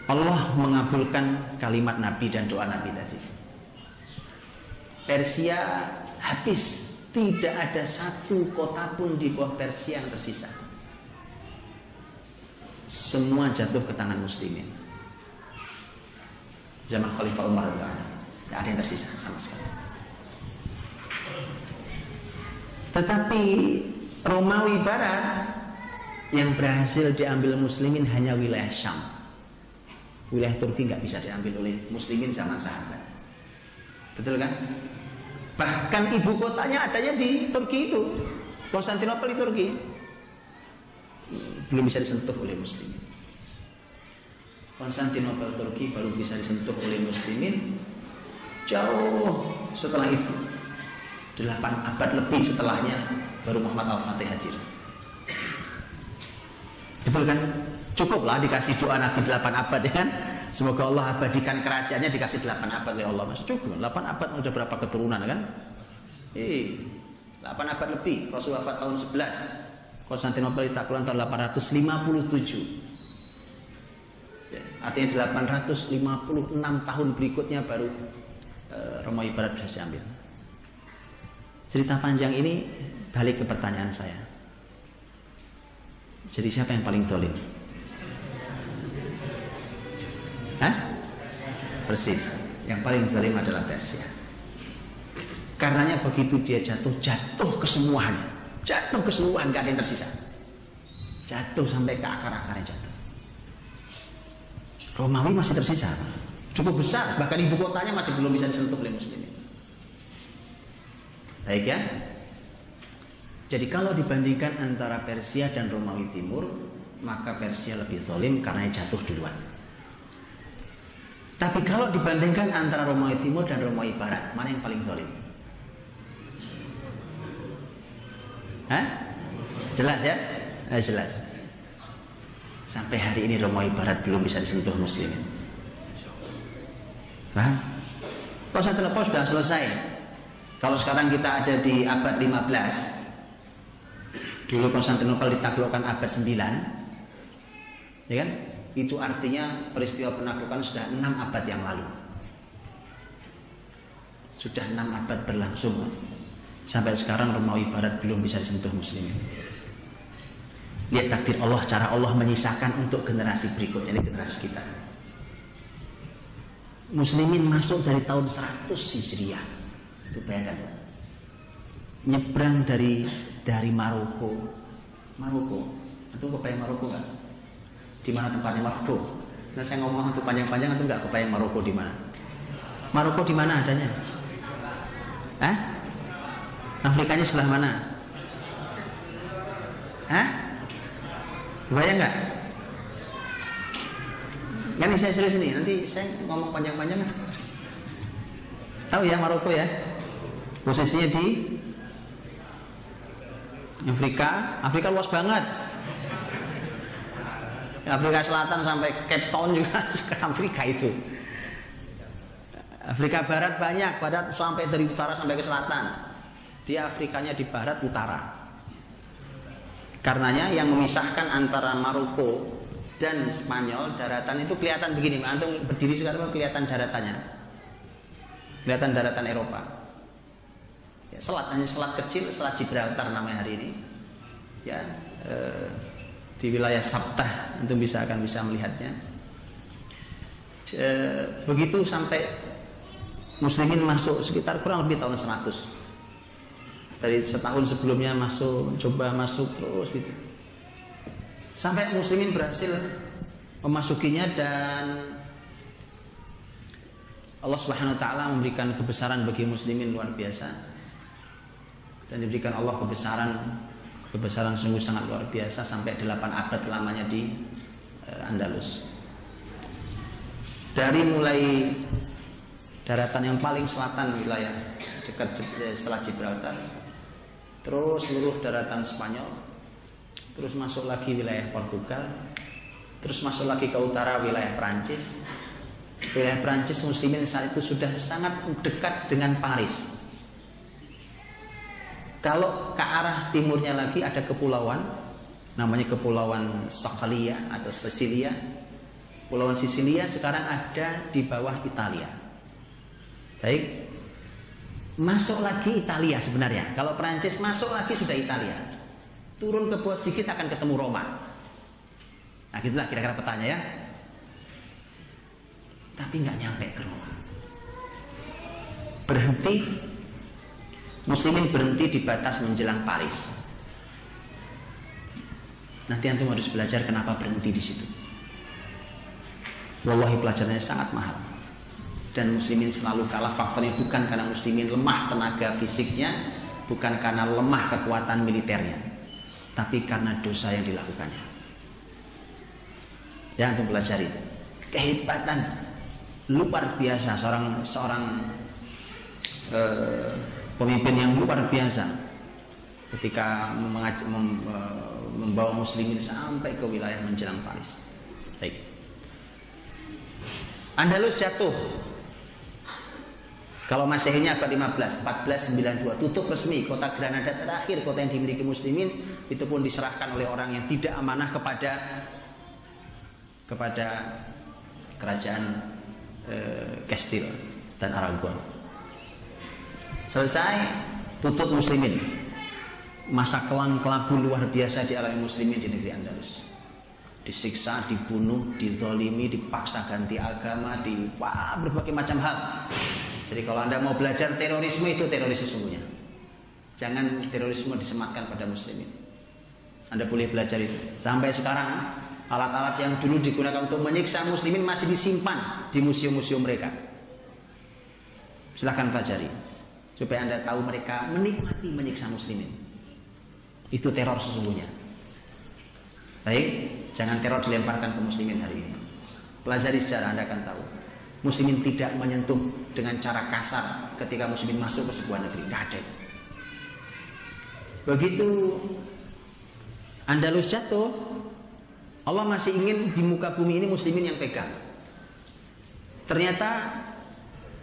Allah mengabulkan kalimat Nabi dan doa Nabi tadi. Persia habis, tidak ada satu kota pun di bawah Persia yang tersisa. Semua jatuh ke tangan muslimin. Zaman Khalifah Umar tidak ada yang tersisa sama sekali. Tetapi Romawi Barat yang berhasil diambil muslimin hanya wilayah Syam. Wilayah Turki nggak bisa diambil oleh muslimin zaman sahabat. Betul kan? Bahkan ibu kotanya adanya di Turki itu, Konstantinopel di Turki, belum bisa disentuh oleh muslimin. Konstantinopel Turki baru bisa disentuh oleh muslimin jauh setelah itu, 8 abad lebih setelahnya baru Muhammad Al-Fatih hadir. Betul kan? Cukuplah dikasih doa Nabi 8 abad ya kan? Semoga Allah abadikan kerajaannya, dikasih 8 abad oleh Allah. Masih cukup 8 abad, udah berapa keturunan kan? 8 abad lebih. Rasul wafat tahun 11. Konstantinopel ditaklukkan tahun 857. Artinya 856 tahun berikutnya baru Romawi Barat bisa diambil. Cerita panjang ini balik ke pertanyaan saya. Jadi siapa yang paling zalim? Hah? Persis. Yang paling zalim adalah Persia. Karenanya begitu dia jatuh kesemuanya. Jatuh keseluruhan, gak ada yang tersisa. Jatuh sampai ke akar-akarnya jatuh. Romawi masih tersisa, cukup besar, bahkan ibu kotanya masih belum bisa disentuh oleh muslimin. Baik ya. Jadi kalau dibandingkan antara Persia dan Romawi Timur, maka Persia lebih zalim karena jatuh duluan. Tapi kalau dibandingkan antara Romawi Timur dan Romawi Barat, mana yang paling zalim? Hah? Jelas ya? Jelas. Sampai hari ini Romawi Barat belum bisa disentuh muslimin. Paham? Konstantinopel sudah selesai. Kalau sekarang kita ada di abad 15, dulu Konstantinopel ditaklukkan abad 9, ya kan? Itu artinya peristiwa penaklukan sudah 6 abad yang lalu. Sudah 6 abad berlangsung. Sampai sekarang Romawi Barat belum bisa disentuh muslimin. Lihat takdir Allah, cara Allah menyisakan untuk generasi berikutnya, ini generasi kita. Muslimin masuk dari tahun 100 Hijriah. Itu bayangkan. Nyebrang dari Maroko. Itu kebayang Maroko enggak? Di mana tempatnya Maroko? Nah, saya ngomong itu panjang-panjang itu enggak kebayang Maroko di mana? Maroko di mana adanya? Hah? Afrikanya sebelah mana? Hah? Kebayang nggak? Kan saya serius ini, nanti saya ngomong panjang-panjang. Tahu ya Maroko ya? Posisinya di Afrika luas banget. Afrika Selatan sampai Cape Town juga Afrika itu. Afrika Barat banyak, Barat sampai dari utara sampai ke selatan. Dia Afrikanya di barat utara. Karenanya yang memisahkan antara Maroko dan Spanyol, daratan itu kelihatan begini. Antum berdiri sekarang kelihatan daratannya. Kelihatan daratan Eropa. Ya, hanya selat kecil, selat Gibraltar namanya hari ini. Ya, di wilayah Sabtah antum akan bisa melihatnya. Begitu sampai muslimin masuk sekitar kurang lebih tahun 100. Dari setahun sebelumnya coba masuk terus gitu. Sampai muslimin berhasil memasukinya dan Allah Subhanahu wa taala memberikan kebesaran bagi muslimin luar biasa. Dan diberikan Allah kebesaran sungguh sangat luar biasa sampai 8 abad lamanya di Andalus. Dari mulai daratan yang paling selatan wilayah dekat Selat Gibraltar, terus seluruh daratan Spanyol, terus masuk lagi wilayah Portugal, terus masuk lagi ke utara wilayah Prancis. Wilayah Prancis muslimin saat itu sudah sangat dekat dengan Paris. Kalau ke arah timurnya lagi ada kepulauan, namanya Kepulauan Sicilia atau Sisilia. Kepulauan Sisilia sekarang ada di bawah Italia. Baik. Masuk lagi Italia sebenarnya. Kalau Prancis masuk lagi sudah Italia. Turun ke bawah sedikit akan ketemu Roma. Nah gitulah kira-kira petanya ya. Tapi nggak nyampe ke Roma. Muslimin berhenti di batas menjelang Paris. Nanti antum harus belajar kenapa berhenti di situ. Wallahi pelajarannya sangat mahal. Dan muslimin selalu kalah, faktornya bukan karena muslimin lemah tenaga fisiknya, bukan karena lemah kekuatan militernya, tapi karena dosa yang dilakukannya. Ya, untuk belajar itu kehebatan luar biasa seorang pemimpin yang luar biasa ketika membawa muslimin sampai ke wilayah menjelang Paris. Baik. Andalus jatuh. Kalau Masehinya abad 15, 1492 tutup resmi kota Granada, terakhir kota yang dimiliki muslimin, itu pun diserahkan oleh orang yang tidak amanah kepada kerajaan Castile dan Aragon. Selesai, tutup muslimin. Masa kelam kelabu luar biasa dialami muslimin di negeri Andalus. Disiksa, dibunuh, dizalimi, dipaksa ganti agama, berbagai macam hal. Jadi kalau Anda mau belajar terorisme, itu teroris sesungguhnya. Jangan terorisme disematkan pada muslimin. Anda boleh belajar itu. Sampai sekarang alat-alat yang dulu digunakan untuk menyiksa muslimin masih disimpan di museum-museum mereka. Silahkan pelajari supaya Anda tahu mereka menikmati menyiksa muslimin. Itu teror sesungguhnya. Baik, jangan teror dilemparkan ke muslimin hari ini. Pelajari sejarah, Anda akan tahu muslimin tidak menyentuh dengan cara kasar ketika muslimin masuk ke sebuah negeri. Tidak ada itu. Begitu Andalus jatuh, Allah masih ingin di muka bumi ini muslimin yang pegang. Ternyata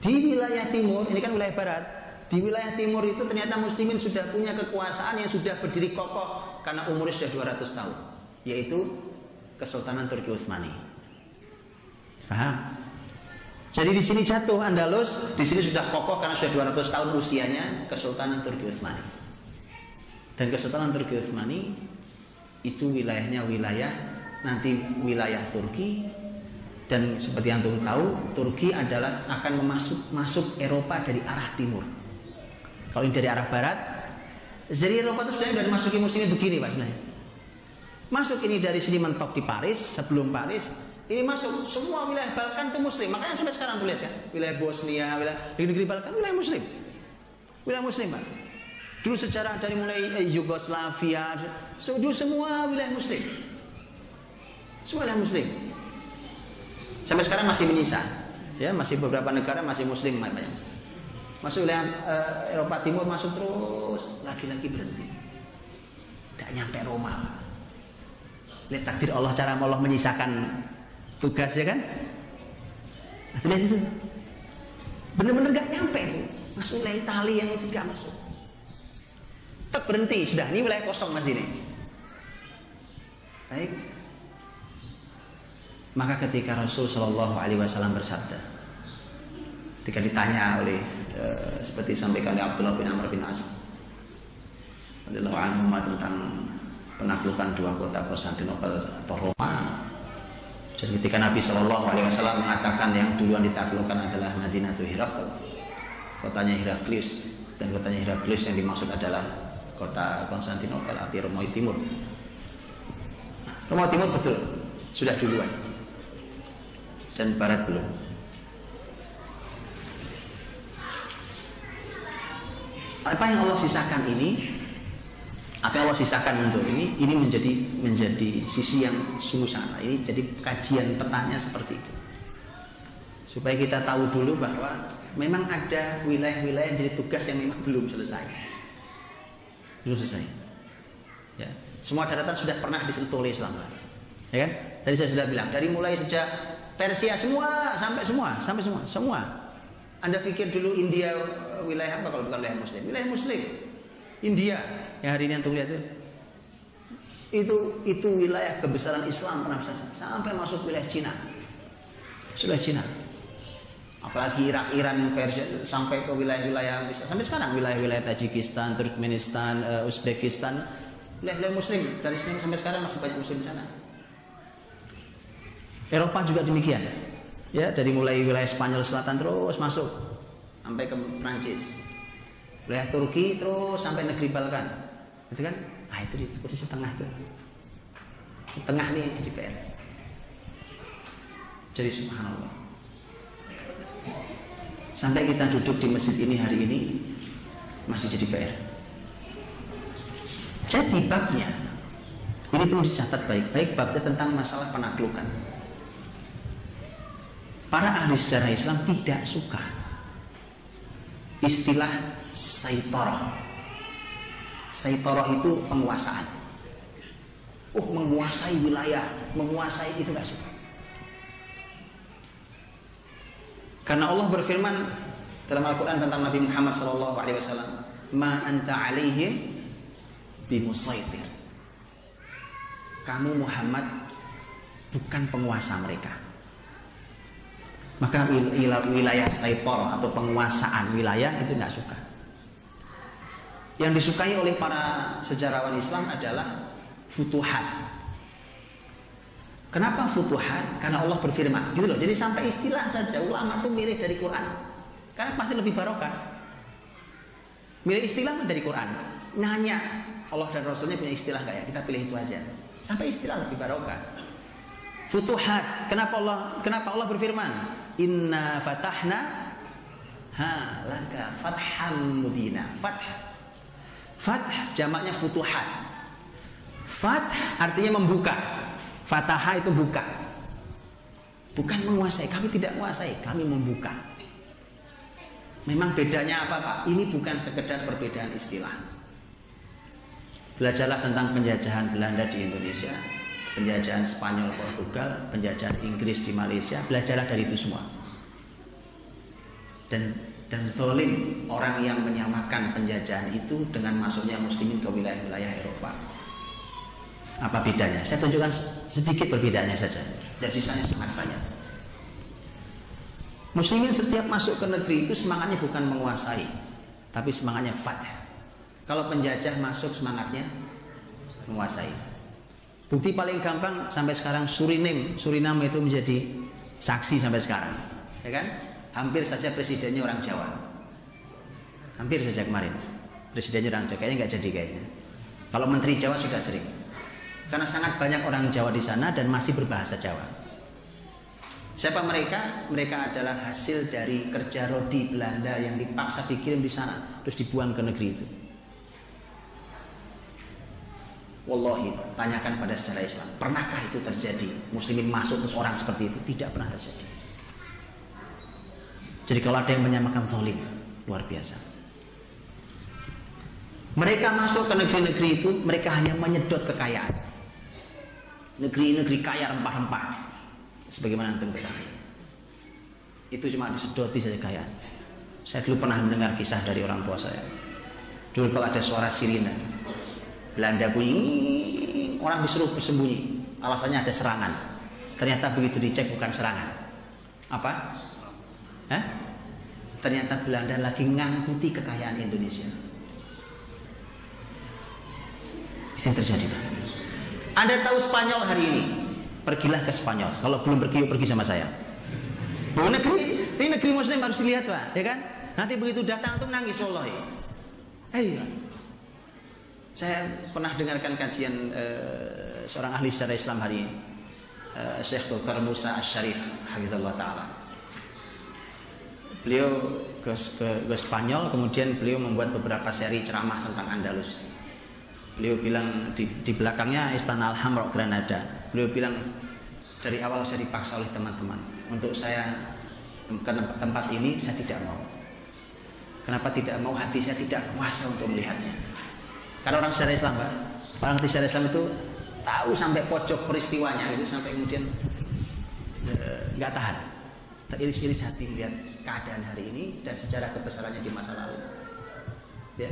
di wilayah timur, ini kan wilayah barat, di wilayah timur itu ternyata muslimin sudah punya kekuasaan yang sudah berdiri kokoh karena umurnya sudah 200 tahun, yaitu Kesultanan Turki Utsmani. Paham? Jadi di sini jatuh Andalus, di sini sudah kokoh karena sudah 200 tahun usianya Kesultanan Turki Utsmani. Dan Kesultanan Turki Utsmani itu wilayahnya wilayah Turki, dan seperti yang antum tahu, Turki adalah akan masuk Eropa dari arah timur. Kalau ini dari arah barat, jadi Eropa itu sudah dimasuki muslimin begini Pak sebenarnya. Masuk ini dari sini mentok di Paris, sebelum Paris ini masuk semua wilayah Balkan itu muslim. Makanya sampai sekarang tuh lihat kan, wilayah Bosnia, wilayah negeri Balkan, wilayah muslim. Wilayah muslim Pak. Dulu sejarah dari mulai Yugoslavia, dulu semua wilayah muslim. Semua wilayah muslim. Sampai sekarang masih menyisa. Ya, masih beberapa negara masih muslim banyak. Masuk wilayah Eropa Timur, masuk terus, lagi-lagi berhenti. Tidak nyampe Roma. Lihat takdir Allah, cara Allah menyisakan tugas ya kan. Nah, lihat itu, bener-bener gak nyampe itu. Masuk wilayah Italia yang itu gak masuk. Tetap berhenti, sudah ini wilayah kosong mas ini. Baik. Maka ketika Rasul Shallallahu Alaihi Wasallam bersabda, ketika ditanya oleh seperti sampaikan oleh Abdullah bin Amr bin As radhiyallahu anhu tentang penaklukan dua kota Konstantinopel atau Roma. Dan ketika Nabi Shallallahu Alaihi Wasallam mengatakan yang duluan ditaklukkan adalah Madinatul Hirakl, kotanya Heraklius, dan kotanya Heraklius yang dimaksud adalah kota Konstantinopel arti Romawi Timur. Romawi Timur betul sudah duluan, dan Barat belum. Apa yang Allah sisakan ini? Apa yang Allah sisakan untuk ini menjadi sisi yang sungguh sana. Ini jadi kajian petanya seperti itu. Supaya kita tahu dulu bahwa memang ada wilayah-wilayah yang jadi tugas yang memang belum selesai. Belum selesai. Ya. Semua daratan sudah pernah disentuh oleh Islam. Ya kan? Tadi saya sudah bilang, dari mulai sejak Persia semua. Anda pikir dulu India wilayah apa kalau bukan wilayah muslim? Wilayah muslim. India yang hari ini antum lihat itu wilayah kebesaran Islam pernah sampai masuk wilayah Cina. Sudah Cina. Apalagi Irak, Iran, Persia sampai ke wilayah-wilayah sampai sekarang wilayah-wilayah Tajikistan, Turkmenistan, Uzbekistan, wilayah-wilayah muslim. Dari sini sampai sekarang masih banyak muslim di sana. Eropa juga demikian. Ya, dari mulai wilayah Spanyol selatan terus masuk sampai ke Prancis. Wilayah Turki terus sampai negeri Balkan. Itu kan? Ah, itu di posisi tengah itu. Tengah nih jadi PR. Jadi subhanallah. Sampai kita duduk di masjid ini hari ini masih jadi PR. Jadi babnya ini perlu dicatat baik-baik, babnya tentang masalah penaklukan. Para ahli sejarah Islam tidak suka istilah Saitarah. Saitarah itu penguasaan. Menguasai wilayah, menguasai itu gak suka. Karena Allah berfirman dalam Al-Quran tentang Nabi Muhammad SAW, ma anta alaihim bimusaitir. Kamu Muhammad bukan penguasa mereka. Maka wilayah saitor atau penguasaan wilayah itu nggak suka. Yang disukai oleh para sejarawan Islam adalah futuhat. Kenapa futuhat? Karena Allah berfirman, gitu loh. Jadi sampai istilah saja ulama itu milih dari Quran, karena pasti lebih barokah. Milih istilah dari Quran. Nanya Allah dan Rasulnya punya istilah nggak ya? Kita pilih itu aja. Sampai istilah lebih barokah. Futuhat. Kenapa Allah berfirman? Inna fatahna laka fatham mubina. Fath jamaknya futuhat. Fath artinya membuka. Fataha itu buka. Bukan menguasai. Kami tidak menguasai, kami membuka. Memang bedanya apa, Pak? Ini bukan sekedar perbedaan istilah. Belajarlah tentang penjajahan Belanda di Indonesia, penjajahan Spanyol Portugal, penjajahan Inggris di Malaysia. Belajarlah dari itu semua. Dan zalim orang yang menyamakan penjajahan itu dengan masuknya muslimin ke wilayah-wilayah Eropa. Apa bedanya? Saya tunjukkan sedikit perbedaannya saja. Dan sisanya sangat banyak. Muslimin setiap masuk ke negeri itu semangatnya bukan menguasai, tapi semangatnya fath. Kalau penjajah masuk semangatnya menguasai. Bukti paling gampang sampai sekarang Suriname itu menjadi saksi sampai sekarang, ya kan? Hampir saja presidennya orang Jawa. Hampir saja kemarin presidennya orang Jawa, kayaknya nggak jadi kayaknya. Kalau menteri Jawa sudah sering. Karena sangat banyak orang Jawa di sana dan masih berbahasa Jawa. Siapa mereka? Mereka adalah hasil dari kerja rodi Belanda yang dipaksa dikirim di sana, terus dibuang ke negeri itu. Wallahi, tanyakan pada sejarah Islam, pernahkah itu terjadi? Muslimin masuk terus orang seperti itu? Tidak pernah terjadi. Jadi kalau ada yang menyamakan zalim, luar biasa. Mereka masuk ke negeri-negeri itu, mereka hanya menyedot kekayaan. Negeri-negeri kaya rempah-rempah, sebagaimana antum ketahui. Itu cuma disedoti saja kekayaan. Saya dulu pernah mendengar kisah dari orang tua saya. Dulu kalau ada suara sirine Belanda bunyi, orang disuruh bersembunyi. Alasannya ada serangan. Ternyata begitu dicek bukan serangan. Apa? Ternyata Belanda lagi ngangkuti kekayaan Indonesia. Bisa terjadi, Pak. Anda tahu Spanyol hari ini? Pergilah ke Spanyol. Kalau belum pergi, pergi sama saya. Ini negeri Muslim harus dilihat, Pak, ya kan? Nanti begitu datang tuh nangis, wallahi. Saya pernah dengarkan kajian seorang ahli sejarah Islam hari ini, Syekh Dr. Musa Asy-Syarif, hafizallahu taala. Beliau ke Spanyol, kemudian beliau membuat beberapa seri ceramah tentang Andalus. Beliau bilang di belakangnya Istana Al-Hamra Granada. Beliau bilang dari awal saya dipaksa oleh teman-teman untuk saya ke tempat ini, saya tidak mau. Kenapa tidak mau? Hati saya tidak kuasa untuk melihatnya. Karena orang sejarah Islam, Pak, orang sejarah Islam itu tahu sampai pojok peristiwanya itu, sampai kemudian nggak tahan, teriris-iris hati melihat keadaan hari ini dan sejarah kebesarannya di masa lalu. Ya,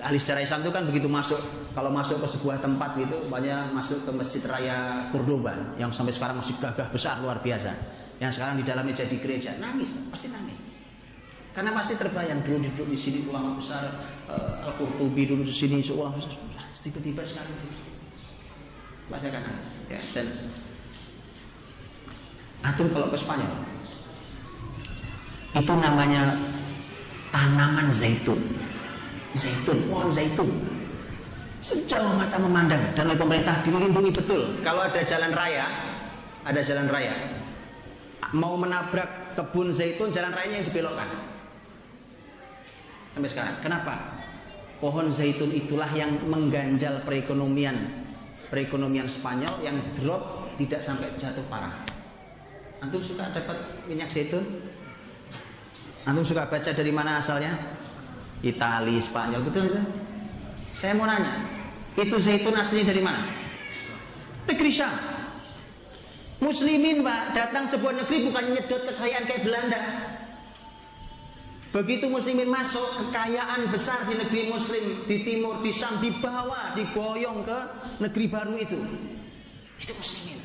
ahli sejarah Islam itu kan begitu masuk, kalau masuk ke sebuah tempat gitu, banyak masuk ke Masjid Raya Cordoba yang sampai sekarang masih gagah besar luar biasa, yang sekarang di dalamnya jadi gereja, nangis, pasti nangis, karena pasti terbayang dulu duduk di sini ulama besar, Al-Qurtubi dulu di sini ulama besar, tiba-tiba sekarang pasti akan nangis. Ya, dan antum kalau ke Spanyol, itu namanya tanaman zaitun. Pohon zaitun sejauh mata memandang, dan oleh pemerintah dilindungi betul. Kalau ada jalan raya mau menabrak kebun zaitun, jalan rayanya yang dibelokkan sampai sekarang. Kenapa? Pohon zaitun itulah yang mengganjal perekonomian Spanyol, yang drop tidak sampai jatuh parah. Antum suka dapat minyak zaitun? Antum suka baca dari mana asalnya? Itali, Spanyol, betul itu? Saya mau nanya, itu zaitun aslinya dari mana? Negeri Syam. Muslimin, Pak, datang sebuah negeri bukan nyedot kekayaan kayak Belanda. Begitu muslimin masuk, kekayaan besar di negeri muslim, di timur, di Syam, dibawa, diboyong ke negeri baru itu. Itu muslimin.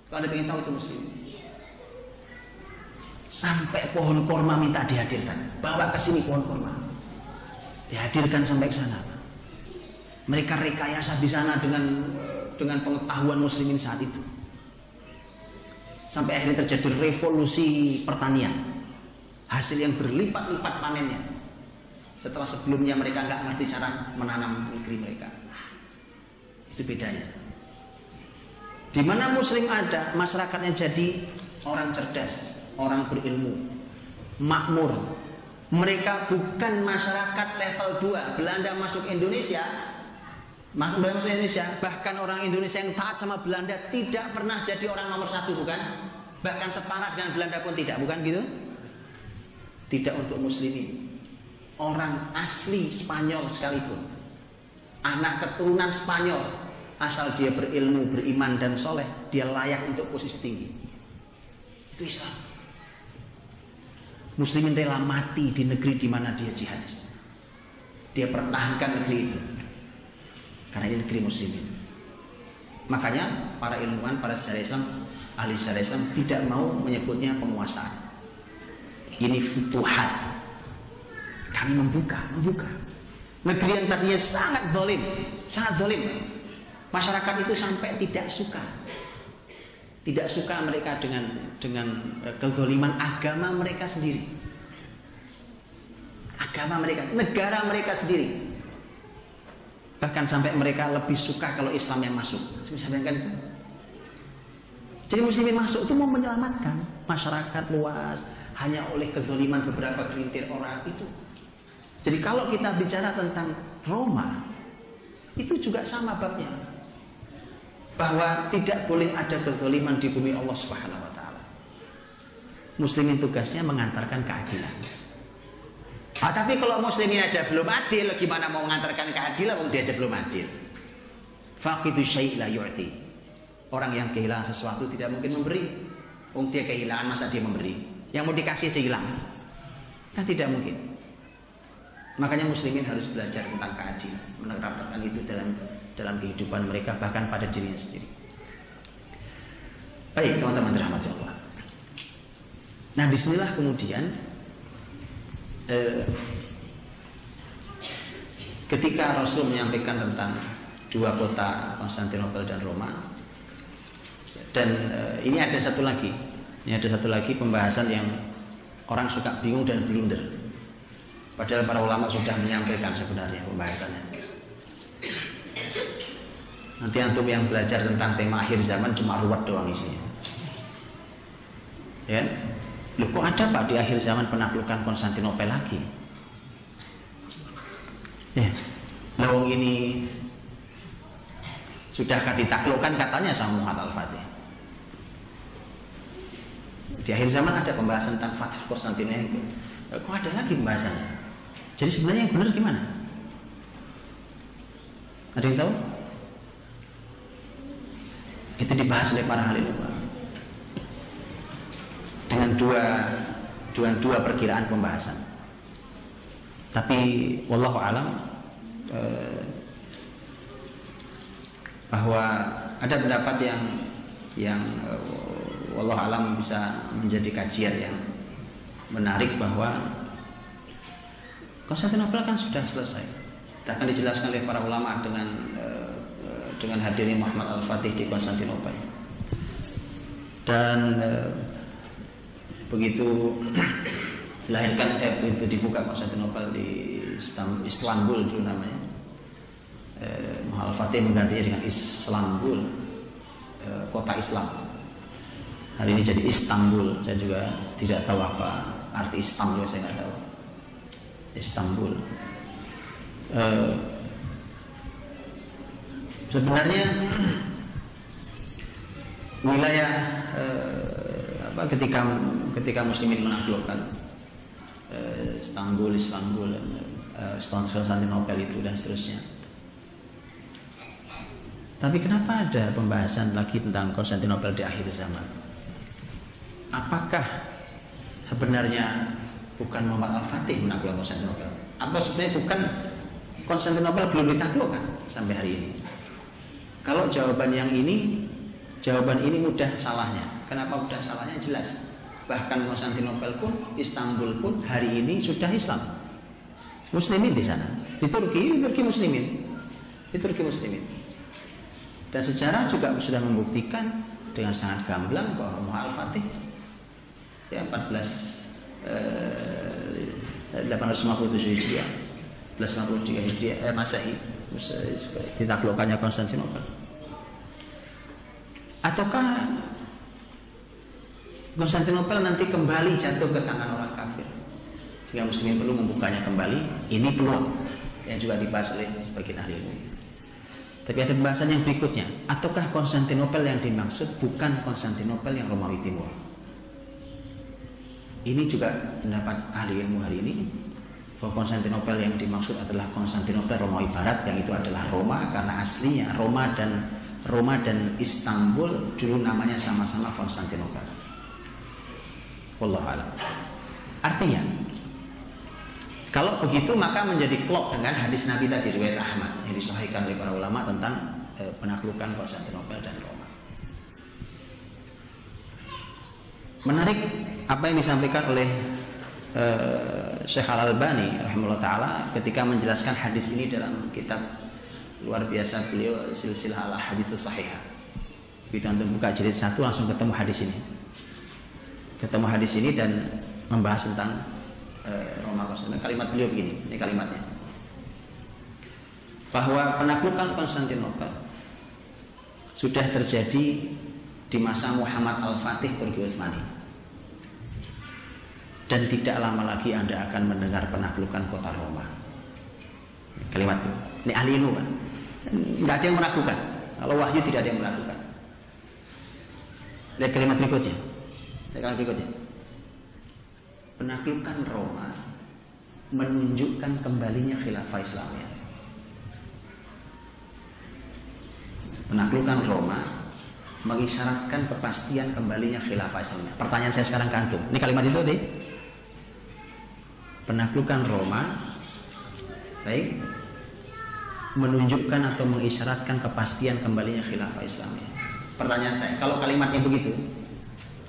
Kalau Anda ingin tahu itu muslimin. Sampai pohon korma minta dihadirkan. Bawa ke sini pohon korma. Dihadirkan sampai ke sana. Mereka rekayasa di sana dengan pengetahuan muslimin saat itu. Sampai akhirnya terjadi revolusi pertanian. Hasil yang berlipat-lipat panennya. Setelah sebelumnya mereka nggak ngerti cara menanam negeri mereka. Itu bedanya. Di mana muslim ada, masyarakatnya jadi orang cerdas, orang berilmu, makmur. Mereka bukan masyarakat level 2. Belanda masuk Indonesia, bahkan orang Indonesia yang taat sama Belanda tidak pernah jadi orang nomor 1, bukan? Bahkan setara dengan Belanda pun tidak, bukan gitu? Tidak untuk muslimin. Orang asli Spanyol sekalipun, anak keturunan Spanyol, asal dia berilmu, beriman dan soleh, dia layak untuk posisi tinggi. Itu Islam. Muslimin rela mati di negeri di mana dia jihadis. Dia pertahankan negeri itu. Karena ini negeri muslimin. Makanya para ilmuwan, para sejarah Islam, ahli sejarah Islam tidak mau menyebutnya penguasaan. Ini futuhat. Kami membuka. Negeri yang tadinya sangat zalim. Masyarakat itu sampai tidak suka mereka dengan kezaliman agama mereka sendiri. Negara mereka sendiri. Bahkan sampai mereka lebih suka kalau Islam yang masuk. Bisa bayangkan itu? Jadi muslimin masuk itu mau menyelamatkan masyarakat luas hanya oleh kezaliman beberapa gelintir orang itu. Jadi kalau kita bicara tentang Roma, itu juga sama babnya. Bahwa tidak boleh ada kezaliman di bumi Allah Subhanahu wa taala. Muslimin tugasnya mengantarkan keadilan. Tapi kalau muslimin aja belum adil, gimana mau mengantarkan keadilan wong dia aja belum adil. Faqidu syai' la yu'ti. Orang yang kehilangan sesuatu tidak mungkin memberi. Wong dia kehilangan masa dia memberi? Yang mau dikasih aja hilang. Kan tidak mungkin. Makanya muslimin harus belajar tentang keadilan, menerapkan itu dalam kehidupan mereka, bahkan pada dirinya sendiri. Baik teman-teman dirahmati Allah. Nah disinilah kemudian ketika Rasul menyampaikan tentang dua kota Konstantinopel dan Roma, dan ini ada satu lagi pembahasan yang orang suka bingung dan blunder. Padahal para ulama sudah menyampaikan sebenarnya pembahasannya. Nanti antum yang belajar tentang tema akhir zaman cuma ruwet doang isinya. Ya, loh kok ada Pak di akhir zaman penaklukan Konstantinopel lagi? Ya, lawang ini sudah ditaklukkan katanya sama Muhammad Al-Fatih. Di akhir zaman ada pembahasan tentang Fatih Konstantinopel. Kok ada lagi pembahasannya? Jadi sebenarnya yang benar gimana? Ada yang tahu? Itu dibahas oleh para ahli ulama dengan dua perkiraan pembahasan. Tapi wallahu alam bahwa ada pendapat yang wallahu alam bisa menjadi kajian yang menarik, bahwa Konstantinopel kan sudah selesai. Kita akan dijelaskan oleh para ulama dengan hadirnya Muhammad Al-Fatih di Konstantinopel. Dan begitu dilahirkan begitu dibuka Konstantinopel di Istanbul dulu namanya, Muhammad Al-Fatih menggantinya dengan Istanbul, kota Islam. Hari ini jadi Istanbul. Saya juga tidak tahu apa arti Istanbul, saya nggak tahu. Istanbul. Sebenarnya wilayah ketika muslimin menaklukkan Istanbul, Konstantinopel itu dan seterusnya. Tapi kenapa ada pembahasan lagi tentang Konstantinopel di akhir zaman? Apakah sebenarnya bukan Muhammad Al-Fatih menaklukkan Konstantinopel, atau sebenarnya bukan Konstantinopel belum ditaklukkan sampai hari ini. Kalau jawaban ini mudah salahnya. Kenapa mudah salahnya? Jelas. Bahkan Konstantinopel pun, Istanbul pun hari ini sudah Islam. Muslimin di sana. Di Turki Muslimin. Di Turki Muslimin. Dan sejarah juga sudah membuktikan dengan sangat gamblang bahwa Muhammad Al-Fatih ya 857 Hijriah, 1153 Hijriah Masehi ditaklukkannya Konstantinopel. Ataukah Konstantinopel nanti kembali jatuh ke tangan orang kafir sehingga muslimin perlu membukanya kembali? Ini peluang yang juga dibahas oleh sebagian ahli ilmu. Tapi ada pembahasan yang berikutnya. Ataukah Konstantinopel yang dimaksud bukan Konstantinopel yang Romawi Timur? Ini juga pendapat ahli ilmu hari ini, bahwa Konstantinopel yang dimaksud adalah Konstantinopel Romawi Barat, yang itu adalah Roma, karena aslinya Roma dan Istanbul dulu namanya sama-sama Konstantinopel. Wallahu a'lam. Artinya, kalau begitu maka menjadi klop dengan hadis Nabi tadi, riwayat Ahmad yang disahihkan oleh para ulama tentang penaklukan Konstantinopel dan Roma. Menarik apa yang disampaikan oleh Syekh Al-Albani rahimahullah taala ketika menjelaskan hadis ini dalam kitab luar biasa beliau, Silsilah al-Ahadits Shahihah. Kita untuk buka jilid 1 langsung ketemu hadis ini. Ketemu hadis ini dan membahas tentang Roma Konstantinopel. Kalimat beliau begini, ini kalimatnya. Bahwa penaklukan Konstantinopel sudah terjadi di masa Muhammad Al-Fatih Turki Utsmani. Dan tidak lama lagi Anda akan mendengar penaklukan kota Roma. Kalimat ini ahli ilmu kan? Tidak ada yang menaklukkan. Kalau wahyu tidak ada yang menaklukkan. Lihat kalimat berikutnya. Penaklukan Roma menunjukkan kembalinya khilafah Islamiyah. Penaklukan Roma mengisyaratkan kepastian kembalinya khilafah Islamiyah. Pertanyaan saya sekarang ke antum. Ini kalimat itu deh. Penaklukan Roma baik menunjukkan atau mengisyaratkan kepastian kembalinya khilafah Islamiyah. Pertanyaan saya, kalau kalimatnya begitu,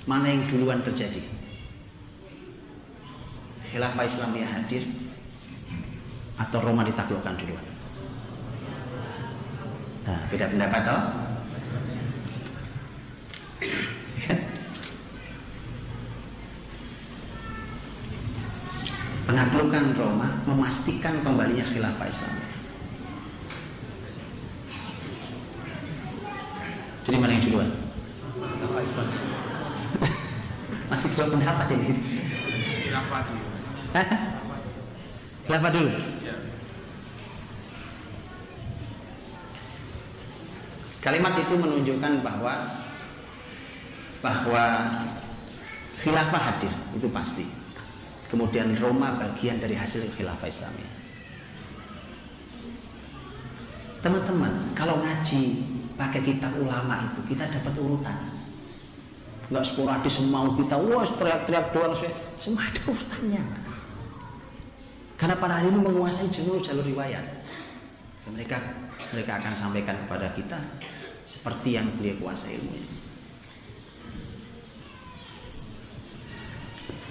mana yang duluan terjadi? Khilafah Islamiyah hadir atau Roma ditaklukkan duluan? Nah, beda pendapat toh? Penaklukan Roma memastikan kembalinya khilafah Islamiyah. Jadi mana yang duluan? Khilafah Islamiyah. Masih dua pendapat ini. Khilafah dulu. Khilafah dulu. Ya. Kalimat itu menunjukkan bahwa khilafah hadir, itu pasti. Kemudian Roma bagian dari hasil khilafah Islamiyah. Teman-teman, kalau ngaji pakai kitab ulama itu kita dapat urutan. Enggak sporadis semau kita, wah teriak-teriak doang, semua ada urutannya. Karena para ahli ini menguasai jalur riwayat. Dan mereka akan sampaikan kepada kita seperti yang beliau kuasai ilmunya.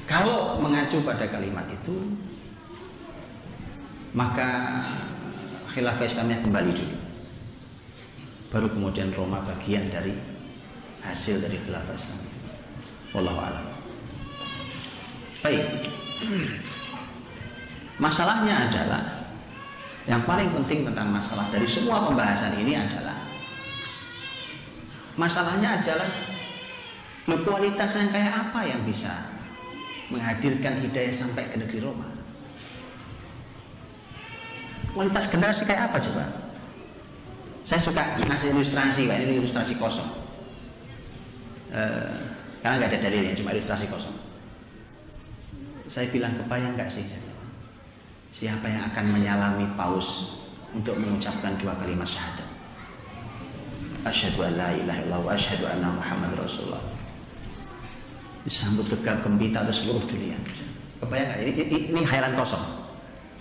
Kalau mengacu pada kalimat itu, maka khilafah Islamiyah kembali dulu. Baru kemudian Roma bagian dari hasil dari khilafah Islamiyah. Wallahu a'lam. Baik. Masalahnya adalah, yang paling penting tentang masalah dari semua pembahasan ini adalah, masalahnya adalah kualitas yang kayak apa yang bisa menghadirkan hidayah sampai ke negeri Roma. Kualitas generasi kayak apa coba? Saya suka ngasih ilustrasi, Pak. Ini ilustrasi kosong. Karena nggak ada dalilnya, cuma ilustrasi kosong. Saya bilang, kebayang nggak sih siapa yang akan menyalami paus untuk mengucapkan dua kalimat syahadat? Asyhadu an la ilaha illallah wa asyhadu anna Muhammad Rasulullah. Disambut gegap gempita oleh seluruh dunia. Kebayang nggak? Ini khayalan kosong,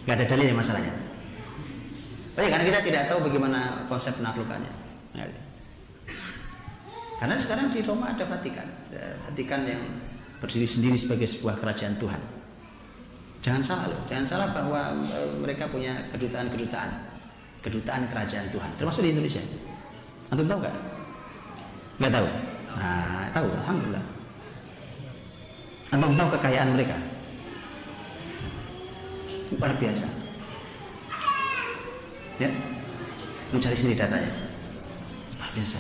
nggak ada dalilnya masalahnya. Karena kita tidak tahu bagaimana konsep penaklukannya. Karena sekarang di Roma ada Vatikan, yang berdiri sendiri sebagai sebuah kerajaan Tuhan. Jangan salah loh, jangan salah bahwa mereka punya kedutaan kerajaan Tuhan, termasuk di Indonesia. Antum tahu nggak? Nggak tahu? Nah, tahu, alhamdulillah. Antum tahu kekayaan mereka? Luar biasa. Ya, mencari sendiri datanya. Luar biasa.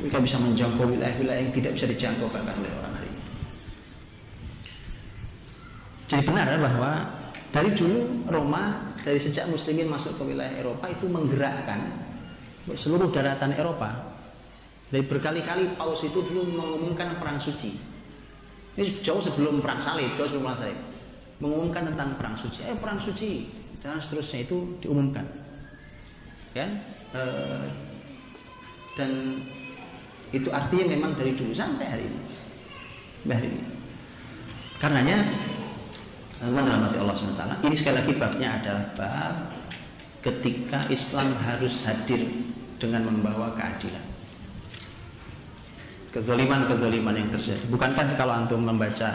Mereka bisa menjangkau wilayah-wilayah yang tidak bisa dijangkau bahkan oleh orang hari ini. Jadi benar bahwa dari dulu Roma, dari sejak Muslimin masuk ke wilayah Eropa itu menggerakkan seluruh daratan Eropa. Dari berkali-kali Paus itu dulu mengumumkan perang suci. Ini jauh sebelum perang salib, mengumumkan tentang perang suci. Perang suci dan seterusnya itu diumumkan. Ya, dan itu artinya memang dari dulu sampai hari ini. Karenanya teman-teman Allah SWT, ini sekali lagi babnya adalah bab ketika Islam harus hadir dengan membawa keadilan. Kezaliman yang terjadi. Bukankah kalau antum membaca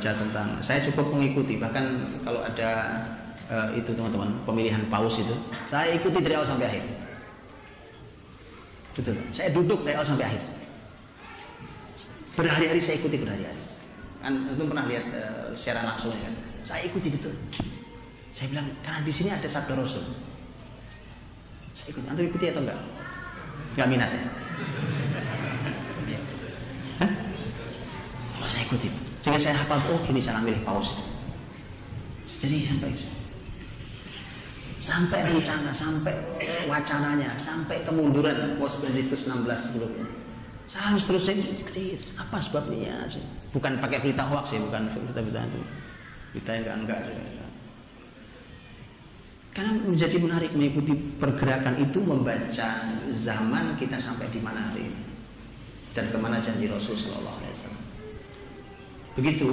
tentang, saya cukup mengikuti, bahkan kalau ada itu teman-teman pemilihan paus itu, saya ikuti dari awal sampai akhir. Betul. Saya duduk dari awal sampai akhir. Berhari-hari saya ikuti berhari-hari. Kan antum pernah lihat secara langsung kan? Saya ikuti betul. Saya bilang karena di sini ada sabda Rasul. Saya ikuti. Antum ikuti atau enggak? Enggak minat ya? Hah? Kalau saya ikuti, sehingga saya hafal, oh gini cara milih paus. Jadi sampai rencana, sampai wacananya, sampai kemunduran Paus Benedictus 16 sebelumnya. Saya harus terus apa sebabnya? Bukan pakai berita hoax ya, bukan berita itu. Berita yang enggak. Karena menjadi menarik mengikuti pergerakan itu, membaca zaman kita sampai di mana hari ini dan kemana janji Rasul Sallallahu Alaihi Wasallam. Begitu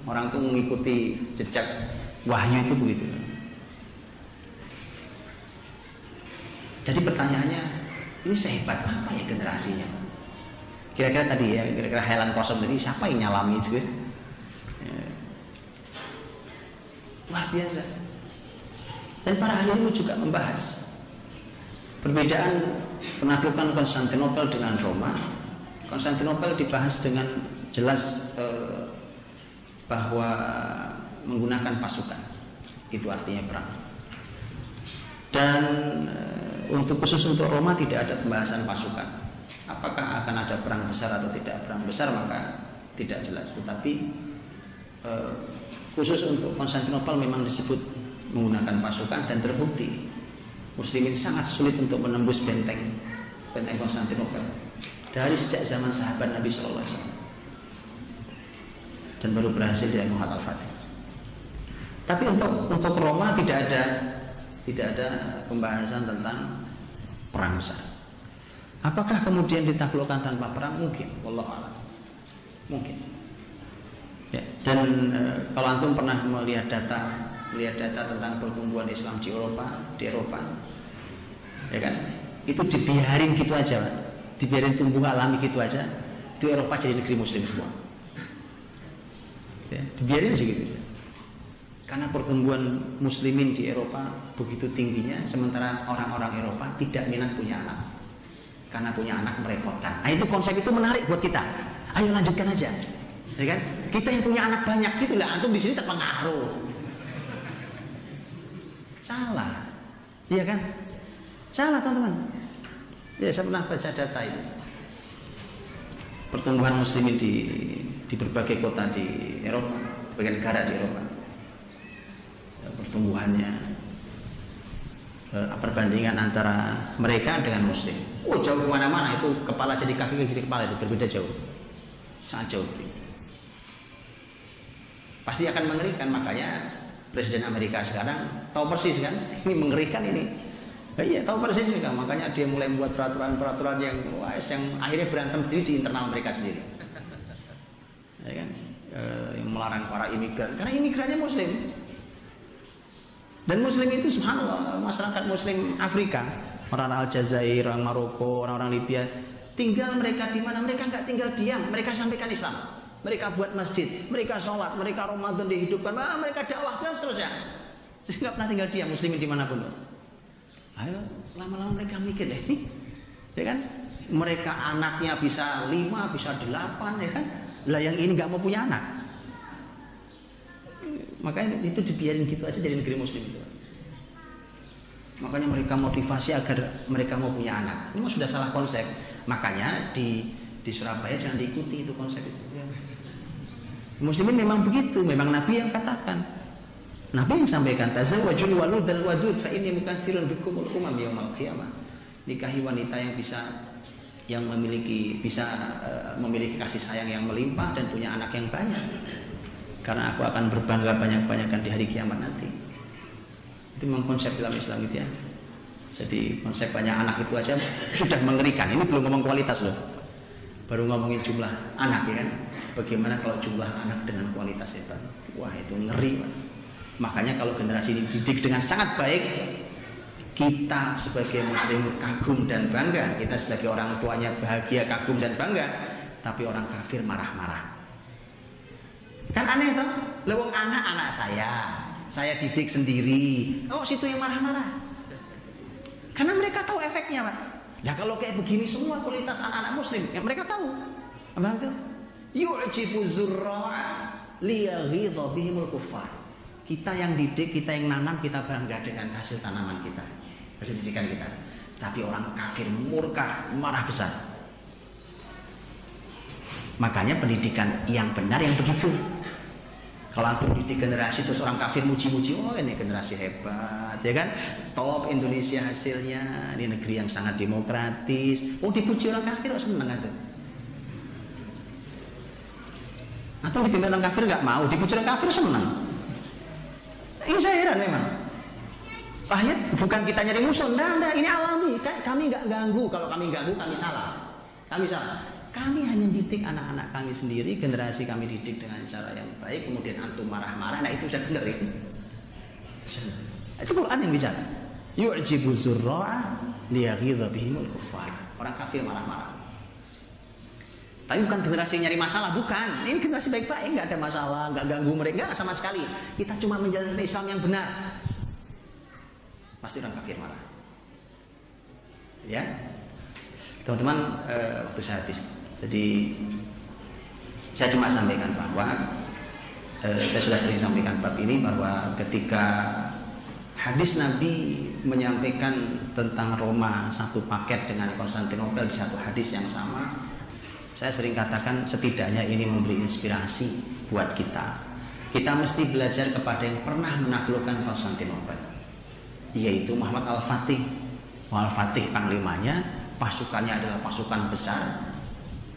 orang itu mengikuti jejak wahyu itu begitu. Jadi pertanyaannya, ini sehebat apa ya generasinya? Kira-kira tadi ya, kira-kira helan kosong tadi, siapa yang nyalami itu? Ya. Luar biasa. Dan para ahli ilmu juga membahas perbedaan penaklukan Konstantinopel dengan Roma. Konstantinopel dibahas dengan jelas bahwa menggunakan pasukan, itu artinya perang. Dan khusus untuk Roma tidak ada pembahasan pasukan. Apakah akan ada perang besar atau tidak perang besar maka tidak jelas. Tetapi khusus untuk Konstantinopel memang disebut menggunakan pasukan dan terbukti Muslimin sangat sulit untuk menembus benteng Konstantinopel dari sejak zaman sahabat Nabi SAW dan baru berhasil di Muhammad Al-Fatih. Tapi untuk Roma tidak ada pembahasan tentang perang besar. Apakah kemudian ditaklukkan tanpa perang? Mungkin, wallahu a'lam. Mungkin. Ya, dan kalau antum pernah melihat data tentang pertumbuhan Islam di Eropa, ya kan? Itu dibiarin gitu aja, dibiarin tumbuh alami gitu aja. Itu Eropa jadi negeri Muslim semua. Ya, dibiarin aja gitu. Karena pertumbuhan Muslimin di Eropa begitu tingginya, sementara orang-orang Eropa tidak minat punya anak. Karena punya anak merepotkan. Nah, itu konsep itu menarik buat kita. Ayo lanjutkan aja, ya kan? Kita yang punya anak banyak gitulah, antum di sini terpengaruh. Salah, iya kan? Salah teman-teman. Ya, saya pernah baca data ini. Pertumbuhan Muslimin di berbagai kota di Eropa, berbagai negara di Eropa. Pertumbuhannya perbandingan antara mereka dengan Muslim, jauh kemana-mana. Itu kepala jadi kaki jadi kepala, itu berbeda jauh, sangat jauh. Pasti akan mengerikan. Makanya Presiden Amerika sekarang tahu persis kan, ini mengerikan ini. Iya, tahu persis ini kan. Makanya dia mulai membuat peraturan yang akhirnya berantem sendiri di internal mereka sendiri. Ya kan? yang melarang para imigran, karena imigrannya Muslim. Dan Muslim itu subhanallah, masyarakat Muslim Afrika, orang Aljazair, orang Maroko, orang-orang Libya, tinggal mereka di mana? Mereka nggak tinggal diam, mereka sampaikan Islam, mereka buat masjid, mereka sholat, mereka Ramadan dihidupkan, mereka dakwah dan seterusnya. Saya nggak pernah tinggal diam, Muslimin dimanapun. Ayo, lama-lama mereka mikir deh, ya kan? Mereka anaknya bisa 5, bisa 8, ya kan? Lah yang ini nggak mau punya anak. Makanya itu dibiarin gitu aja jadi negeri Muslim itu. Makanya mereka motivasi agar mereka mau punya anak. Ini sudah salah konsep. Makanya di Surabaya jangan diikuti itu konsep itu. Muslimin memang begitu, memang Nabi yang katakan. Nabi yang sampaikan, tazawwajul waludal wadud fa inni mukatsirun bikumul umam yaumil qiyamah. Nikahi wanita yang memiliki kasih sayang yang melimpah dan punya anak yang banyak. Karena aku akan berbangga banyak-banyakan di hari kiamat nanti. Itu memang konsep dalam Islam gitu ya. Jadi konsep banyak anak itu aja sudah mengerikan. Ini belum ngomong kualitas loh. Baru ngomongin jumlah anak ya kan. Bagaimana kalau jumlah anak dengan kualitas hebat? Wah itu ngeri. Makanya kalau generasi ini dididik dengan sangat baik, kita sebagai Muslim kagum dan bangga. Kita sebagai orang tuanya bahagia, kagum dan bangga. Tapi orang kafir marah-marah. Kan aneh toh, lewong anak saya didik sendiri. Oh situ yang marah-marah. Karena mereka tahu efeknya Pak. Nah kalau kayak begini semua kualitas anak-anak Muslim, ya mereka tahu. Apa itu? Yu'jibu zurra'a liyaghidha bihimul kuffar. Kita yang didik, kita yang nanam, kita bangga dengan hasil tanaman kita, hasil didikan kita. Tapi orang kafir murka, marah besar. Makanya pendidikan yang benar yang begitu. Kalau antum didik generasi terus orang kafir muji-muji, oh ini generasi hebat, ya kan? Top Indonesia hasilnya, ini negeri yang sangat demokratis. Oh dipuji orang kafir, oh seneng atau? Atau dipimpin orang kafir nggak mau, dipuji orang kafir seneng. Ini saya heran memang. Ayat bukan kita nyari musuh, enggak, ini alami. Kami nggak ganggu, kalau kami ganggu kami salah. Kami salah. Kami hanya didik anak-anak kami sendiri, generasi kami didik dengan cara yang baik, kemudian antum marah-marah, nah itu sudah benar ya. Itu Quran yang bicara. Yu'jibu zurra'a liyaghidha bihimul kuffar. Orang kafir marah-marah. Tapi bukan generasi yang nyari masalah, bukan. Ini generasi baik-baik, nggak ada masalah, nggak ganggu mereka, nggak sama sekali. Kita cuma menjalankan Islam yang benar. Pasti orang kafir marah. Ya, teman-teman, waktu saya habis. Jadi saya cuma sampaikan bahwa saya sudah sering sampaikan bab ini bahwa ketika hadis Nabi menyampaikan tentang Roma satu paket dengan Konstantinopel di satu hadis yang sama, saya sering katakan setidaknya ini memberi inspirasi buat kita. Kita mesti belajar kepada yang pernah menaklukkan Konstantinopel, yaitu Muhammad Al-Fatih. Al-Fatih panglimanya, pasukannya adalah pasukan besar,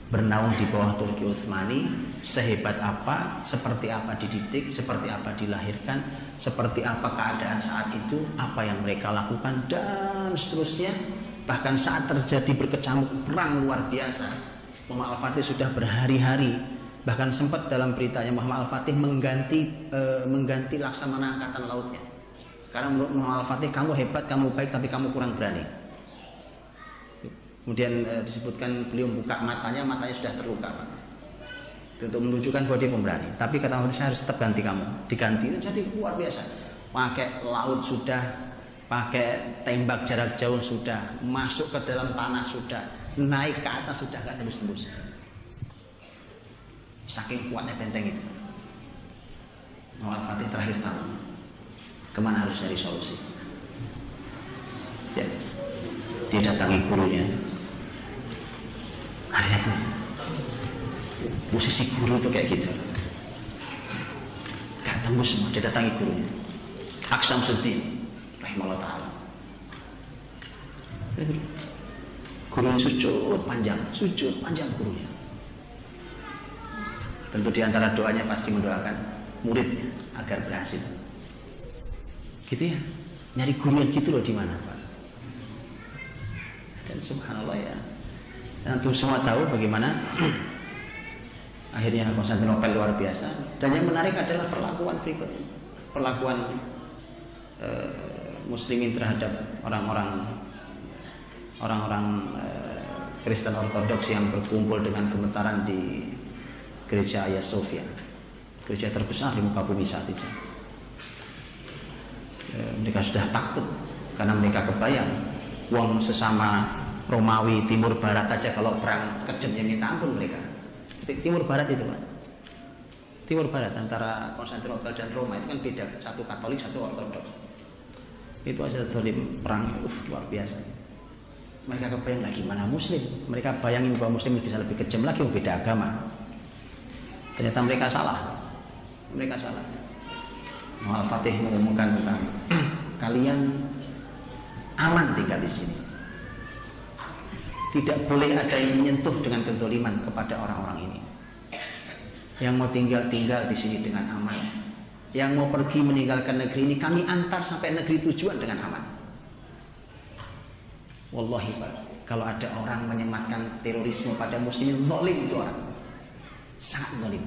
bernaung di bawah Turki Utsmani, sehebat apa, seperti apa dididik, seperti apa dilahirkan, seperti apa keadaan saat itu, apa yang mereka lakukan, dan seterusnya. Bahkan saat terjadi berkecamuk perang luar biasa, Muhammad Al-Fatih sudah berhari-hari, bahkan sempat dalam beritanya Muhammad Al-Fatih mengganti Laksamana Angkatan Lautnya. Karena menurut Muhammad Al-Fatih, kamu hebat, kamu baik, tapi kamu kurang berani. Kemudian disebutkan beliau buka matanya sudah terluka Pak. Untuk menunjukkan bahwa dia pemberani. Tapi kata Muhammad, saya harus tetap ganti kamu. Diganti itu jadi luar biasa. Pakai laut sudah, pakai tembak jarak jauh sudah, masuk ke dalam tanah sudah, naik ke atas sudah, nggak tembus-tembus. Saking kuatnya benteng itu. Muhammad Al-Fatih terakhir tahu kemana harus cari solusi. Ya, dia datangi gurunya. Ada tuh posisi guru tuh kayak gitu, gak tembus semua. Dia datangi gurunya, Aksamsuddin rahimahullah ta'ala. Gurunya sujud panjang gurunya. Tentu diantara doanya pasti mendoakan muridnya agar berhasil. Gitu ya, nyari guru yang gitu loh di mana Pak. Dan subhanallah ya, antum semua tahu bagaimana Akhirnya Konstantinopel luar biasa. Dan yang menarik adalah perlakuan berikutnya, perlakuan muslimin terhadap orang-orang Kristen Ortodoks yang berkumpul dengan gemetaran di gereja Hagia Sophia, gereja terbesar di muka bumi saat itu. Mereka sudah takut karena mereka kebayang wong sesama Romawi Timur Barat aja kalau perang kejamnya minta ampun mereka. Timur Barat itu Pak, Timur Barat antara Konstantinopel dan Roma itu kan beda, satu Katolik satu Ortodoks. Itu aja zalim perang luar biasa. Mereka kebayang lagi mana Muslim, mereka bayangin bahwa Muslim bisa lebih kejam lagi, beda agama. Ternyata mereka salah. Al-Fatih mengumumkan tentang kalian aman tinggal di sini. Tidak boleh ada yang menyentuh dengan kezaliman kepada orang-orang ini. Yang mau tinggal di sini dengan aman. Yang mau pergi meninggalkan negeri ini kami antar sampai negeri tujuan dengan aman. Wallahi Pak, kalau ada orang menyematkan terorisme pada muslimin, zalim itu orang. Sangat zalim.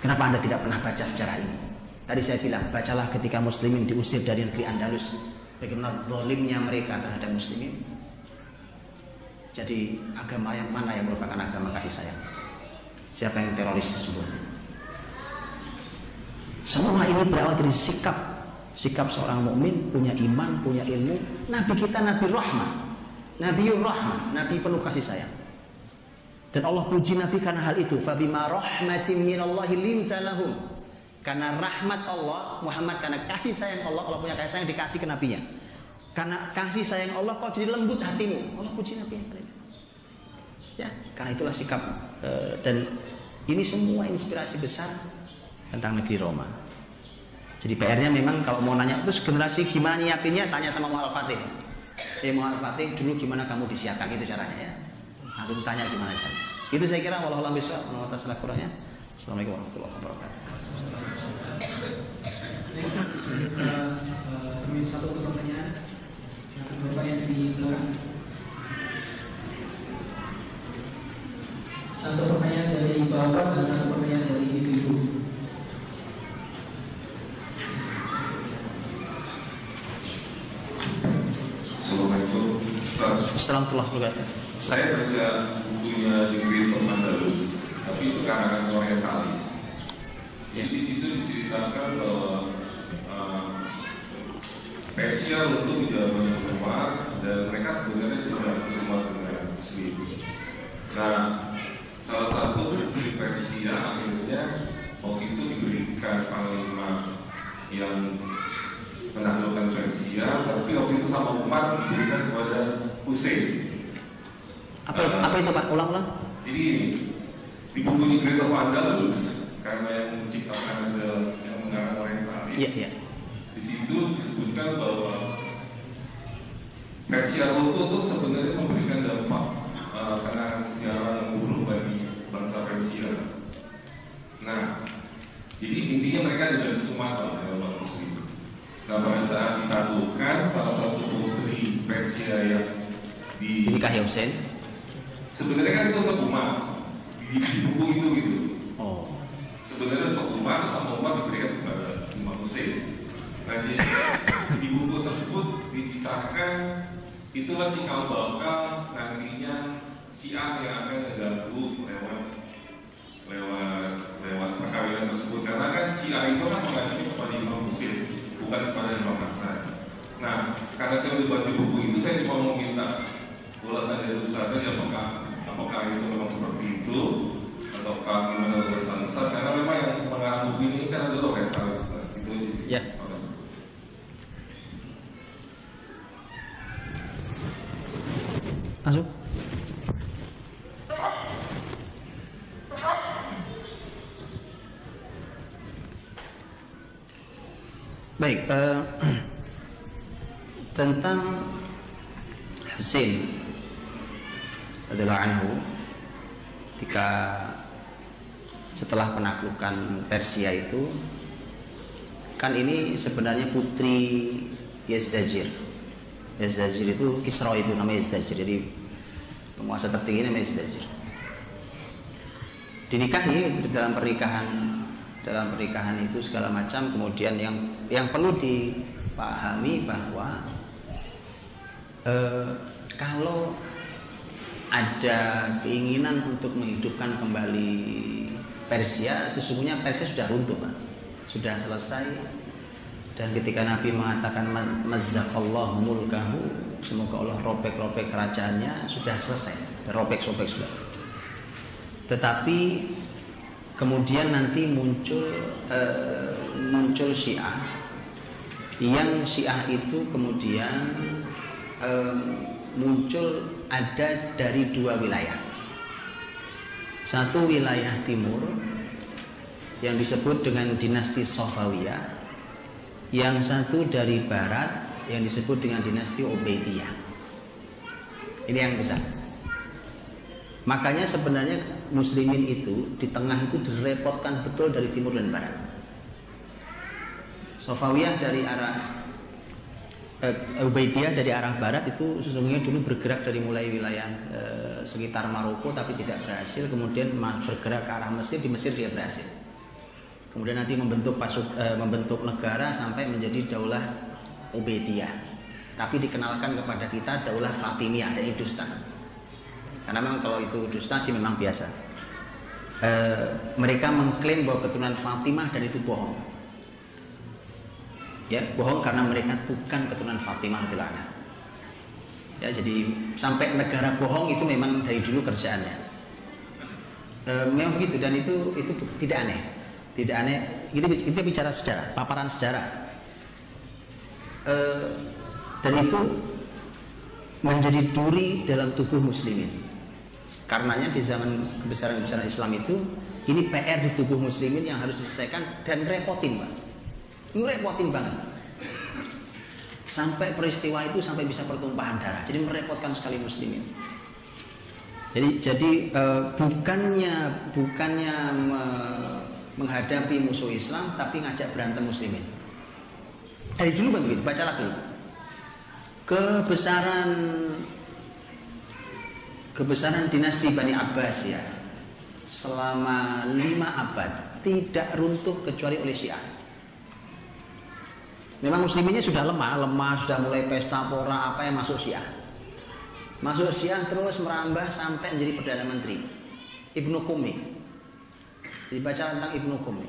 Kenapa Anda tidak pernah baca sejarah ini? Tadi saya bilang, bacalah ketika muslimin diusir dari negeri Andalus. Bagaimana zalimnya mereka terhadap muslimin. Jadi agama yang mana yang merupakan agama kasih sayang? Siapa yang teroris sesungguhnya? Semua ini berawal dari sikap seorang mukmin, punya iman, punya ilmu. Nabi kita Nabi Rahmah, Nabiur Rahmah, Nabi penuh kasih sayang. Dan Allah puji Nabi karena hal itu. Fabima rahmatin minallahi linta lahum. Karena rahmat Allah, Muhammad karena kasih sayang Allah, Allah punya kasih sayang dikasih ke nabinya. Karena kasih sayang Allah kau jadi lembut hatimu. Allah puji Nabi karena itu. Ya, karena itulah sikap dan ini semua inspirasi besar tentang negeri Roma. Jadi PR-nya memang kalau mau nanya terus generasi gimana nyiapinnya, tanya sama Muhammad Al-Fatih. Muhammad Al-Fatih dulu gimana kamu disiapkan, itu caranya ya. Langsung tanya gimana cara. Itu saya kira wallahu a'lam bishawab. Assalamualaikum warahmatullahi wabarakatuh. Satu pertanyaan di belakang. Satu pertanyaan dari Bapak dan satu pertanyaan dari Ibu. Assalamualaikum. Assalamualaikum warahmatullahi wabarakatuh. Saya baca bukunya Degree of Andalus, tapi itu karangan orientalis. Jadi di situ diceritakan bahwa Persia untuk zaman Umar dan mereka sebenarnya tidak bersama dengan Muslim. Nah, salah satu di Persia akhirnya waktu itu diberikan panglima yang menaklukkan Persia, tapi waktu itu sama Umar diberikan kepada Hussein. Apa itu Pak? Ulang-ulang. Jadi di buku Degree of Andalus, karena yang menciptakan ada yang mengarang orientalis. Iya. Di situ disebutkan bahwa Persia itu sebenarnya memberikan dampak kenangan sejarah yang buruk bagi bangsa Persia. Nah, jadi intinya mereka tidak bersumata dengan umat Muslim. Nah, pada saat ditaklukkan, salah satu putri Persia yang dinikahi Hussein, sebenarnya kan itu untuk Umar di buku itu gitu. Oh. Sebenarnya untuk Umar sama Umar diberikan kepada Imam Hussein. Nah, di buku tersebut dikisahkan itulah cikal bakal nantinya Syiah yang akan mengganggu lewat perkawinan tersebut, karena kan Syiah itu kan mengajukan kepada Imam Hussein, bukan kepada Imam Hasan. Nah, karena saya udah baca buku itu, saya cuma mau minta ulasan dari Ustaznya, apakah itu memang seperti itu ataukah gimana ulasan Ustaz, karena memang yang mengarang buku ini kan adalah orientalis itu aja. Ya. Masuk. Baik, tentang Hussein radhiyallahu anhu ketika setelah penaklukan Persia itu kan ini sebenarnya putri Yazdajir. Yazdajir itu Kisra, itu namanya Yazdajir. Jadi penguasa tertinggi namanya Yazdajir. dinikahi dalam pernikahan itu segala macam. Kemudian yang perlu dipahami bahwa kalau ada keinginan untuk menghidupkan kembali Persia, sesungguhnya Persia sudah runtuh, Pak. Sudah selesai. Dan ketika Nabi mengatakan mazzaqallahu mulkahu, semoga Allah robek-robek kerajaannya, sudah selesai, robek-robek sudah. Tetapi kemudian nanti muncul Syiah, yang Syiah itu kemudian muncul ada dari dua wilayah. Satu wilayah timur yang disebut dengan dinasti Safawiyah, yang satu dari barat yang disebut dengan dinasti Ubaidiyah. Ini yang besar. Makanya sebenarnya muslimin itu di tengah itu direpotkan betul dari timur dan barat. Safawiyah dari arah Ubaidiyah dari arah barat itu sesungguhnya dulu bergerak dari mulai wilayah sekitar Maroko tapi tidak berhasil, kemudian bergerak ke arah Mesir, di Mesir dia berhasil. Kemudian nanti membentuk negara sampai menjadi Daulah Ubaidiyah. Tapi dikenalkan kepada kita Daulah Fatimiyah, dan itu dusta. Karena memang kalau itu dusta sih memang biasa. Mereka mengklaim bahwa keturunan Fatimah dan itu bohong. Ya, bohong karena mereka bukan keturunan Fatimah radhiyallahu anha. Ya, jadi sampai negara bohong itu memang dari dulu kerjaannya. Memang begitu, dan itu tidak aneh. Tidak aneh. Kita bicara sejarah, paparan sejarah. Dan itu menjadi duri dalam tubuh muslimin. Karenanya di zaman kebesaran-kebesaran Islam itu, ini PR di tubuh muslimin yang harus diselesaikan, dan repotin, Pak. Ini repotin banget. Sampai peristiwa itu sampai bisa pertumpahan darah. Jadi merepotkan sekali muslimin. Jadi bukannya menghadapi musuh Islam, tapi ngajak berantem muslimin. Dari dulu begitu, baca lagi. Kebesaran dinasti Bani Abbas ya, selama 5 abad tidak runtuh kecuali oleh Syiah. Memang musliminnya sudah lemah, sudah mulai pesta pora apa yang masuk Syiah. Masuk Syiah terus merambah sampai menjadi Perdana Menteri Ibnu Qumi. Dibaca tentang Ibnu Qumi.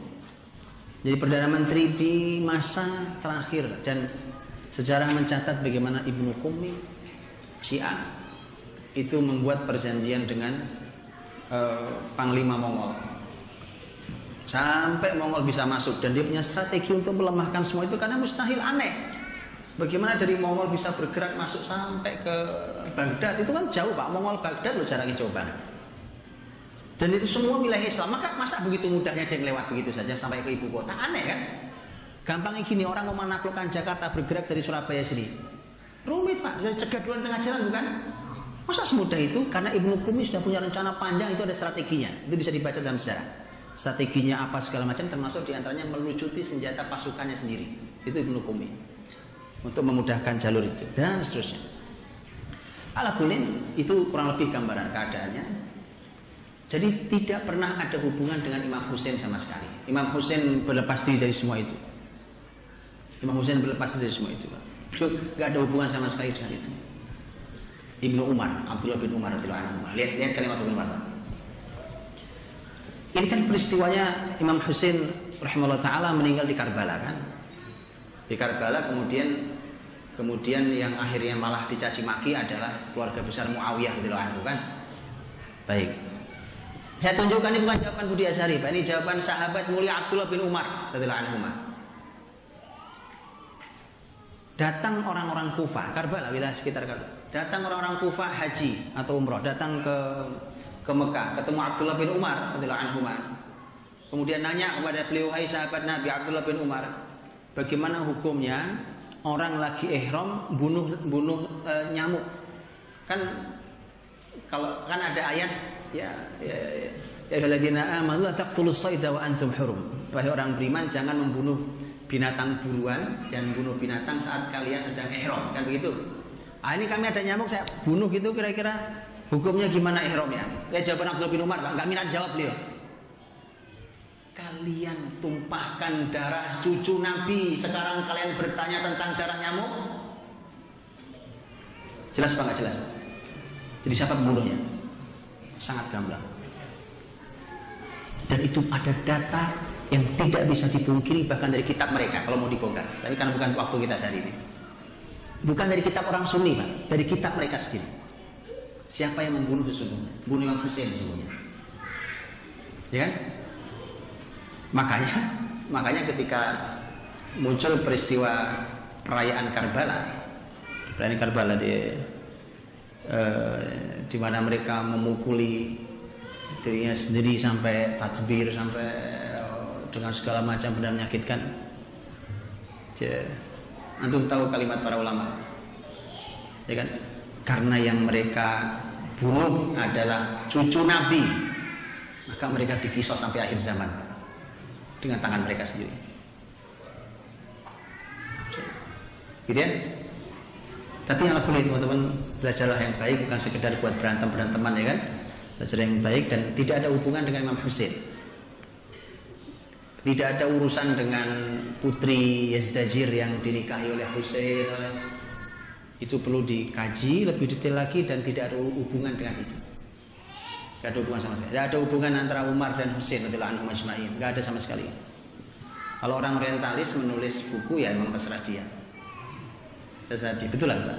Jadi Perdana Menteri di masa terakhir, dan sejarah mencatat bagaimana Ibnu Qumi Syiah itu membuat perjanjian dengan Panglima Mongol sampai Mongol bisa masuk, dan dia punya strategi untuk melemahkan semua itu karena mustahil, aneh. Bagaimana dari Mongol bisa bergerak masuk sampai ke Baghdad, itu kan jauh, Pak. Mongol Baghdad loh jaraknya jauh banget. Dan itu semua wilayah Islam. Masa begitu mudahnya dia lewat begitu saja sampai ke ibu kota? Aneh kan? Gampangnya gini, orang mau menaklukkan Jakarta bergerak dari Surabaya sini. Rumit, Pak. Dari cegat duluan tengah jalan, bukan? Masa semudah itu? Karena Ibnu Qumi sudah punya rencana panjang, itu ada strateginya. Itu bisa dibaca dalam sejarah. Strateginya apa segala macam, termasuk diantaranya melucuti senjata pasukannya sendiri. Itu Ibnu Qumi untuk memudahkan jalur itu dan seterusnya. Ala kulin itu kurang lebih gambaran keadaannya. Jadi tidak pernah ada hubungan dengan Imam Husain sama sekali. Imam Husain berlepas diri dari semua itu. Imam Husain berlepas diri dari semua itu. Tidak ada hubungan sama sekali dengan itu. Ibnu Umar, Abdullah bin Umar radhiyallahu anhu. Lihat kalimat Ibnu Umar. Ini kan peristiwanya Imam Husain rahimahullah taala meninggal di Karbala kan? Di Karbala kemudian yang akhirnya malah dicaci maki adalah keluarga besar Muawiyah radhiyallahu anhu kan? Baik. Saya tunjukkan ini bukan jawaban Budi Asyari, Pak. Ini jawaban sahabat mulia Abdullah bin Umar radhiyallahu anhu. Datang orang-orang Kufah, Karbala, wilayah sekitar Karbala. Datang orang-orang Kufah haji atau umroh, datang ke Mekah, ketemu Abdullah bin Umar radhiyallahu anhu. Kemudian nanya kepada beliau, "Hai sahabat Nabi Abdullah bin Umar, bagaimana hukumnya orang lagi ihram bunuh nyamuk?" Kan kalau kan ada ayat ya alladzina amanu la taqtulus sayda wa antum hurum. Wahai orang beriman, jangan membunuh binatang buruan, jangan bunuh binatang saat kalian sedang ihram, kan begitu. Ini kami ada nyamuk saya bunuh gitu, kira-kira hukumnya gimana ihramnya? Ya jawaban Abdullah bin Umar, Pak, enggak minat jawab beliau. kalian tumpahkan darah cucu Nabi, sekarang kalian bertanya tentang darah nyamuk? Jelas apa nggak jelas? Jadi siapa pembunuhnya? Sangat gamblang. Dan itu ada data yang tidak bisa dipungkiri bahkan dari kitab mereka kalau mau dibongkar. Tapi karena bukan waktu kita hari ini. Bukan dari kitab orang Sunni, Pak, dari kitab mereka sendiri. Siapa yang membunuh sesungguhnya? Bunuh Imam Husain sesungguhnya. Ya kan? Makanya ketika muncul peristiwa perayaan Karbala di mana mereka memukuli dirinya sendiri sampai takbir, sampai dengan segala macam benda menyakitkan. Antum tahu kalimat para ulama, ya kan? Karena yang mereka bunuh adalah cucu Nabi, maka mereka dikisos sampai akhir zaman dengan tangan mereka sendiri. Gitu ya? Tapi yang boleh teman-teman, belajarlah yang baik, bukan sekedar buat beranteman, ya kan? Belajar yang baik dan tidak ada hubungan dengan Imam Husain. Tidak ada urusan dengan putri Yazdajir yang dinikahi oleh Husain. Itu perlu dikaji lebih detail lagi dan tidak ada hubungan dengan itu. Tidak ada hubungan sama sekali. Tidak ada hubungan antara Umar dan Husain radhiyallahu anhum ajma'in. Tidak ada sama sekali. Kalau orang orientalis menulis buku ya memang terserah dia. Betul lah Pak.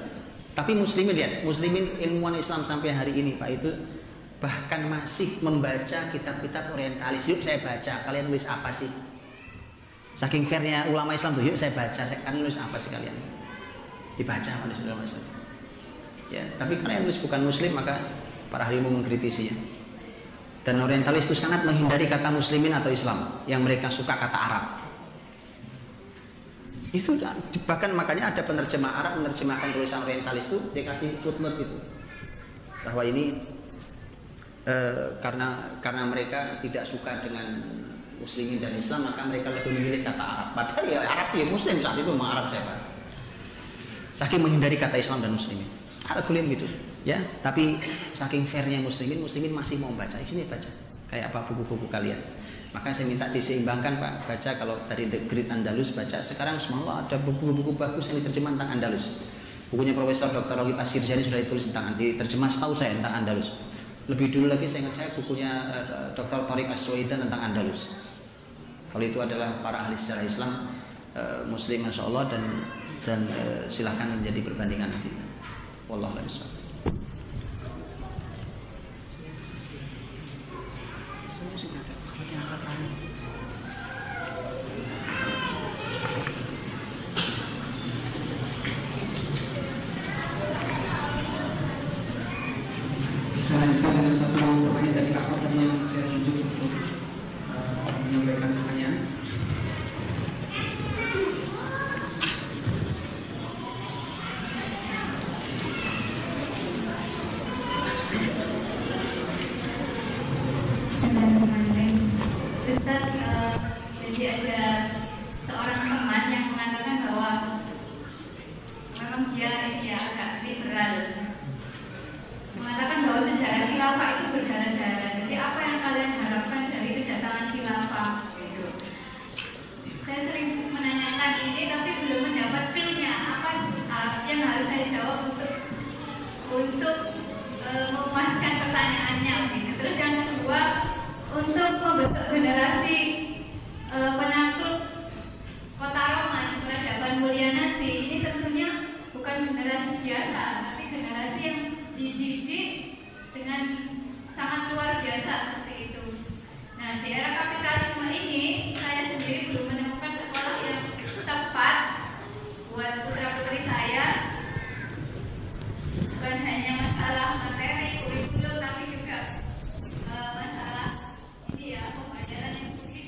Tapi muslimin lihat, muslimin ilmuwan Islam sampai hari ini Pak itu bahkan masih membaca kitab-kitab orientalis. Yuk saya baca, kalian nulis apa sih? Saking fairnya ulama Islam tuh, yuk saya baca, kalian nulis apa sih kalian? Dibaca oleh ulama Islam. Ya, tapi kalian nulis bukan muslim maka para ahli mengkritisinya. Dan orientalis itu sangat menghindari kata muslimin atau Islam, yang mereka suka kata Arab. Itu bahkan makanya ada penerjemah Arab menerjemahkan tulisan orientalis itu dia kasih footnote itu bahwa ini karena mereka tidak suka dengan muslimin dan Islam maka mereka lebih memilih kata Arab. Padahal ya Arab ya muslim saat itu memang Arab siapa? Saking menghindari kata Islam dan muslimin. Ada kuliah gitu ya. Tapi saking fairnya muslimin masih mau baca. Ini baca kayak apa buku-buku kalian. Maka saya minta diseimbangkan Pak, baca kalau tadi The Great Andalus baca, sekarang subhanallah ada buku-buku bagus yang diterjemah tentang Andalus. Bukunya Profesor Dr. Rohib Asirjani sudah ditulis tentang diterjemah setahu saya tentang Andalus. Lebih dulu lagi saya ingat saya bukunya Dr. Tariq As-Suwaidan tentang Andalus. Kalau itu adalah para ahli sejarah Islam muslim Masya Allah dan silahkan menjadi perbandingan nanti. Wallahu a'lam bishawab. Selanjutnya dengan satu pertanyaan dari Ahmad tadi yang saya tunjuk untuk menyampaikan pertanyaan. Bismillahirrahmanirrahim. Ustaz, jadi ada seorang teman yang mengatakan bahwa memang dia agak liberal, mengatakan bahwa sejarah khilafah itu berdarah-darah. Jadi apa yang kalian harapkan dari kedatangan khilafah? Gitu. Saya sering menanyakan ini tapi belum mendapat clue-nya. Apa yang harus saya jawab untuk memuaskan pertanyaannya? Gitu. Terus yang kedua, untuk membentuk generasi penakluk kota Roma di peradaban mulia nanti, ini tentunya bukan generasi biasa, tapi generasi yang dididik dengan sangat luar biasa seperti itu. Nah, di era kapitalisme ini, saya sendiri belum menemukan sekolah yang tepat buat putra-putri saya. Bukan hanya masalah materi, kurikulum, tapi juga masalah ini ya, pembelajaran yang begitu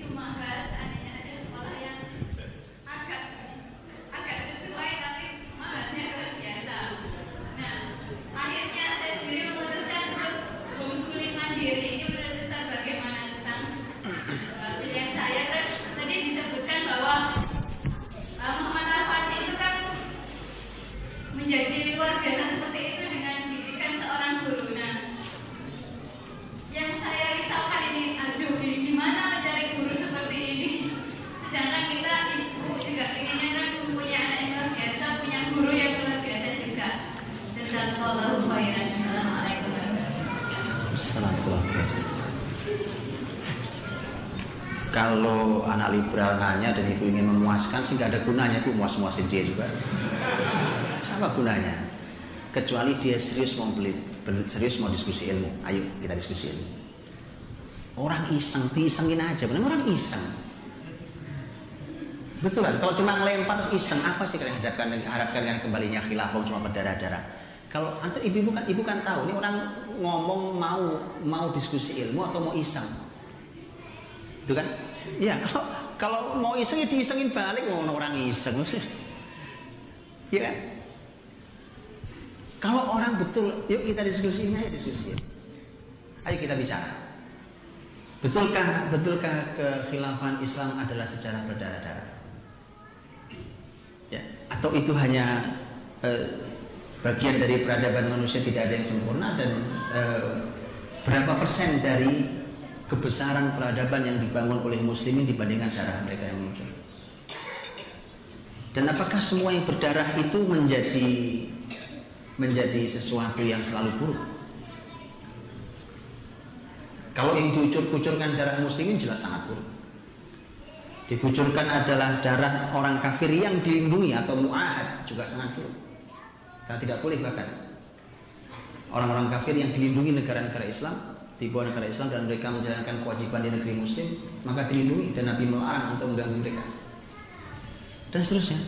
Kalau anak liberal nanya dan ibu ingin memuaskan sih nggak ada gunanya, ibu muas-muasin dia juga. Sama gunanya. Kecuali dia serius mau diskusi ilmu. Ayo kita diskusi ilmu. Orang iseng, diisengin aja. Benar orang iseng. Betul kan? Kalau cuma melempar iseng, apa sih kalian harapkan dengan kembalinya khilafah cuma berdarah-darah? Kalau antar ibu kan tahu ini orang ngomong mau diskusi ilmu atau mau iseng, itu kan? Ya kalau mau iseng ya diisengin balik, ngomong orang iseng, ya kan? Kalau orang betul, yuk kita diskusi ini, ayo diskusi, ayo kita bicara. Betulkah kekhilafahan Islam adalah sejarah berdarah-darah? Ya, atau itu hanya bagian dari peradaban manusia, tidak ada yang sempurna, dan berapa persen dari kebesaran peradaban yang dibangun oleh muslimin dibandingkan darah mereka yang muncul? Dan apakah semua yang berdarah itu menjadi sesuatu yang selalu buruk? Kalau yang diucur-ucurkan darah muslimin jelas sangat buruk. Dikucurkan adalah darah orang kafir yang dilindungi atau mu'ahad, juga sangat buruk. Karena tidak boleh bahkan orang-orang kafir yang dilindungi negara-negara Islam, di bawah negara Islam, dan mereka menjalankan kewajiban di negeri muslim, maka dilindungi dan Nabi melarang untuk mengganggu mereka dan seterusnya.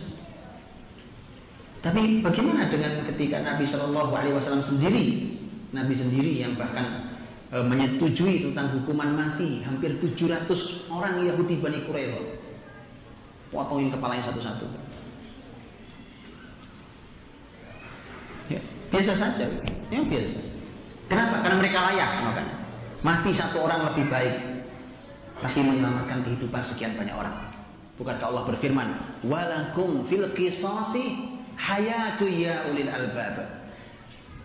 Tapi bagaimana dengan ketika Nabi SAW sendiri, Nabi sendiri yang bahkan menyetujui tentang hukuman mati hampir 700 orang Yahudi Bani Quraidah, potongin kepalanya satu-satu. Ya, biasa saja, ya biasa saja. Kenapa? Karena mereka layak, makanya mati satu orang lebih baik, tapi menyelamatkan kehidupan sekian banyak orang. Bukankah Allah berfirman, walakum fil qisasi hayatu ya ulil albab.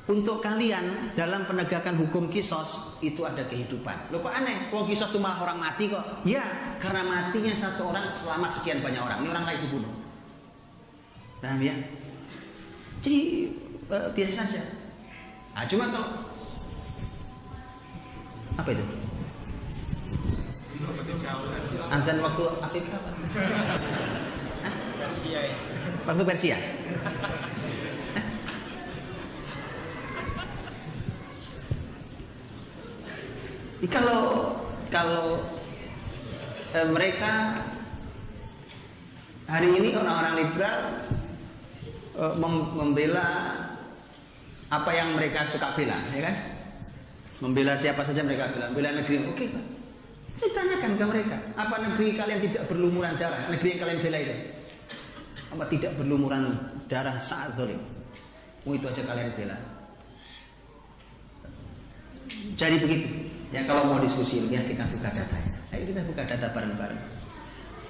Untuk kalian dalam penegakan hukum kisos itu ada kehidupan. Loh kok aneh? Kalau kisos itu malah orang mati kok? Ya, karena matinya satu orang selamat sekian banyak orang. Ini orang lain dibunuh. Paham ya? Jadi biasa saja. Nah, cuma kalau apa itu? Azan waktu Afrika apa? Persia ya. Waktu Persia. Kalau mereka hari ini orang-orang liberal membela apa yang mereka suka bela, ya kan? Membela siapa saja mereka bela, bela negeri. Oke, Pak. Saya tanyakan ke mereka, apa negeri kalian tidak berlumuran darah? Negeri yang kalian bela itu apa tidak berlumuran darah saat zalim? Itu aja kalian bela. Jadi begitu. Ya, kalau mau diskusi ilmiah kita buka datanya. Ayo kita buka data bareng-bareng.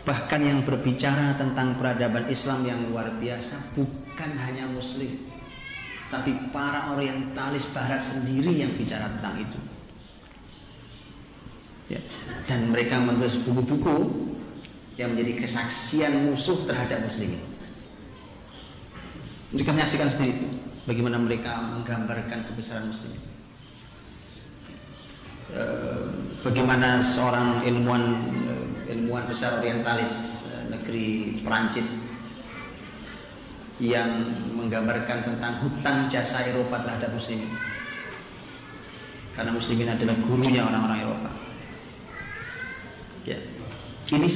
Bahkan yang berbicara tentang peradaban Islam yang luar biasa bukan hanya Muslim, tapi para orientalis Barat sendiri yang bicara tentang itu. Ya. Dan mereka menulis buku-buku yang menjadi kesaksian musuh terhadap Muslimin. Mereka menyaksikan sendiri itu, bagaimana mereka menggambarkan kebesaran Muslimin. Bagaimana seorang ilmuwan besar orientalis negeri Perancis yang menggambarkan tentang hutang jasa Eropa terhadap muslimin, karena muslimin adalah gurunya orang-orang Eropa. Ya, ini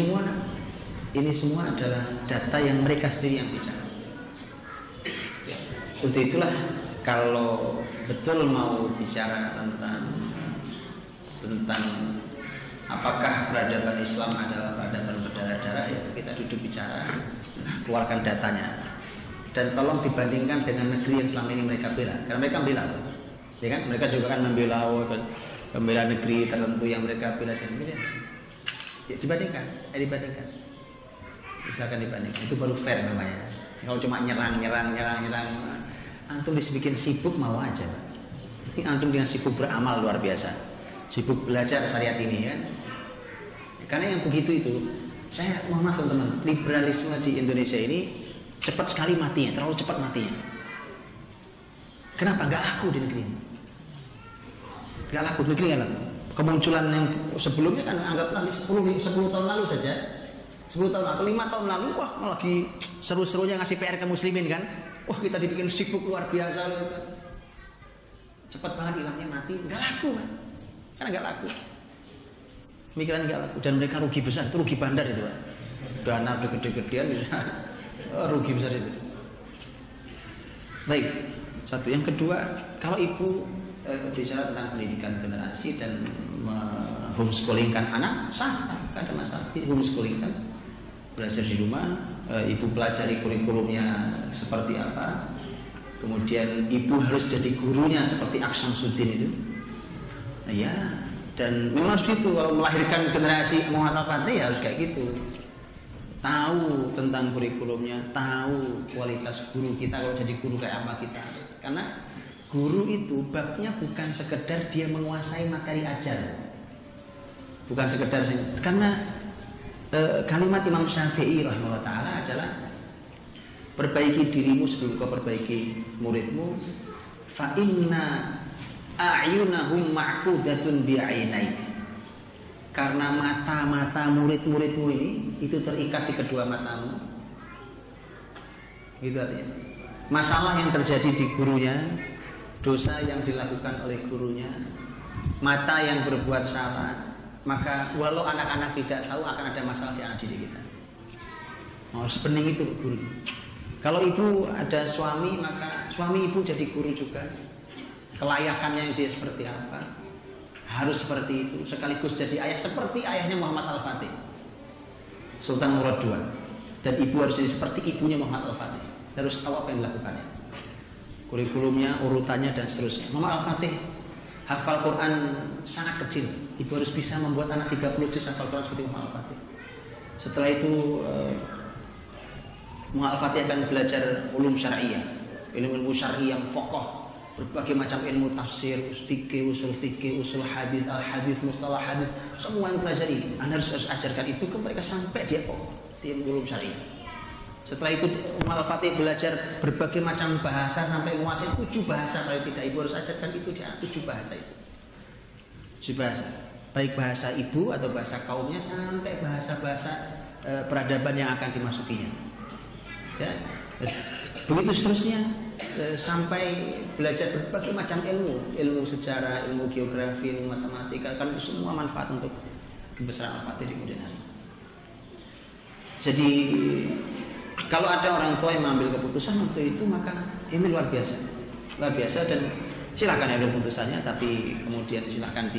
semua adalah data yang mereka sendiri yang bicara. Untuk itulah kalau betul mau bicara tentang apakah peradaban Islam adalah peradaban berdarah-darah, ya kita duduk bicara, keluarkan datanya, dan tolong dibandingkan dengan negeri yang selama ini mereka bela, karena mereka bela, ya kan? Mereka juga kan membela negeri tertentu yang mereka bela sendiri. Ya dibandingkan, silakan dibandingkan, itu baru fair namanya. Kalau cuma nyerang, antum dibikin sibuk mau aja. Ini antum dengan sibuk beramal luar biasa. Sibuk belajar syariat ini ya. Karena yang begitu itu, saya mohon maaf teman-teman, liberalisme di Indonesia ini cepat sekali matinya, terlalu cepat matinya. Kenapa? Gak laku di negeri ini. Gak laku, negeri gak laku. kemunculan yang sebelumnya kan anggaplah 10 tahun lalu saja. 10 tahun atau 5 tahun lalu, wah lagi seru-serunya ngasih PR ke muslimin kan. Wah kita dibikin sibuk luar biasa loh. Cepat banget hilangnya, mati, nggak laku kan? Karena nggak laku. Pemikiran nggak laku dan mereka rugi besar, itu rugi bandar itu kan. Dana udah gede-gedean bisa rugi besar itu. Baik, satu. Yang kedua, kalau ibu bicara tentang pendidikan generasi dan homeschoolingkan anak, sah, nggak ada masalah. Homeschoolingkan, belajar di rumah, ibu pelajari kurikulumnya seperti apa, kemudian ibu harus jadi gurunya seperti Aksan Sudin itu. Nah, ya, dan memang harus gitu. Kalau melahirkan generasi Muhammad Al-Fatih harus kayak gitu. Tahu tentang kurikulumnya, tahu kualitas guru kita kalau jadi guru kayak apa kita. Karena guru itu babnya bukan sekedar dia menguasai materi ajar, bukan sekedar karena kalimat Imam Syafi'i rahimahullah ta'ala adalah perbaiki dirimu sebelum kau perbaiki muridmu. Fa inna a'yunahum ma'qudatun bi'ainaik. Karena mata-mata murid-muridmu ini itu terikat di kedua matamu. Gitu artinya. Masalah yang terjadi di gurunya, dosa yang dilakukan oleh gurunya, mata yang berbuat salah, maka walau anak-anak tidak tahu akan ada masalah di anak didik kita. Sepening itu guru. Kalau ibu ada suami, maka suami ibu jadi guru juga. Kelayakannya dia seperti apa, harus seperti itu. Sekaligus jadi ayah seperti ayahnya Muhammad Al-Fatih, Sultan Murad II. Dan ibu harus jadi seperti ibunya Muhammad Al-Fatih. Harus tahu apa yang dilakukannya, kurikulumnya, urutannya dan seterusnya. Muhammad Al-Fatih hafal Quran sangat kecil. Ibu harus bisa membuat anak 30 juz hafal Quran seperti Muhammad Al-Fatih. Setelah itu Muhammad Al-Fatih akan belajar ulum syariah, ilmu syar'i yang kokoh, berbagai macam ilmu tafsir, fikih, usul hadis, al-hadis, mustalah hadis, semua yang pelajari. Anda harus ajarkan itu ke mereka sampai dia di ulum syariah. Setelah itu Muhammad Al-Fatih belajar berbagai macam bahasa sampai menguasai 7 bahasa. Kalau tidak, ibu harus ajarkan itu di 7 bahasa itu. 7 bahasa, baik bahasa ibu atau bahasa kaumnya sampai bahasa-bahasa peradaban yang akan dimasukinya. Ya. Begitu seterusnya sampai belajar berbagai macam ilmu sejarah, ilmu geografi, ilmu matematika, kan itu semua manfaat untuk kebesaran Al-Fatih di kemudian hari. Jadi kalau ada orang tua yang mengambil keputusan untuk itu, maka ini luar biasa dan silakan ambil keputusannya, tapi kemudian silakan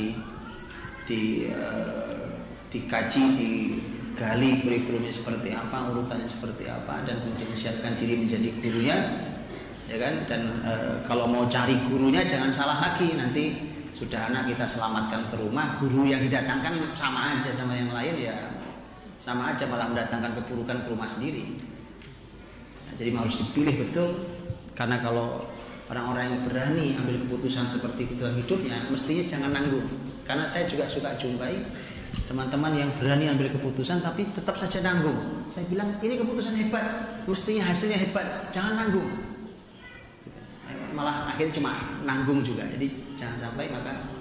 dikaji, digali kurikulumnya seperti apa, urutannya seperti apa, dan kemudian siapkan diri menjadi gurunya, ya kan? Dan kalau mau cari gurunya jangan salah lagi, nanti sudah anak kita selamatkan ke rumah, guru yang didatangkan sama aja sama yang lain, ya sama aja malah mendatangkan keburukan ke rumah sendiri. Jadi harus dipilih betul, karena kalau orang-orang yang berani ambil keputusan seperti itu dalam hidupnya, mestinya jangan nanggung. Karena saya juga suka jumpai teman-teman yang berani ambil keputusan tapi tetap saja nanggung. Saya bilang ini keputusan hebat, mestinya hasilnya hebat, jangan nanggung. Malah akhirnya cuma nanggung juga. Jadi jangan sampai, maka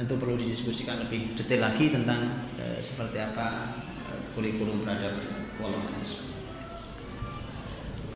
tentu perlu didiskusikan lebih detail lagi tentang seperti apa kurikulum peradaban.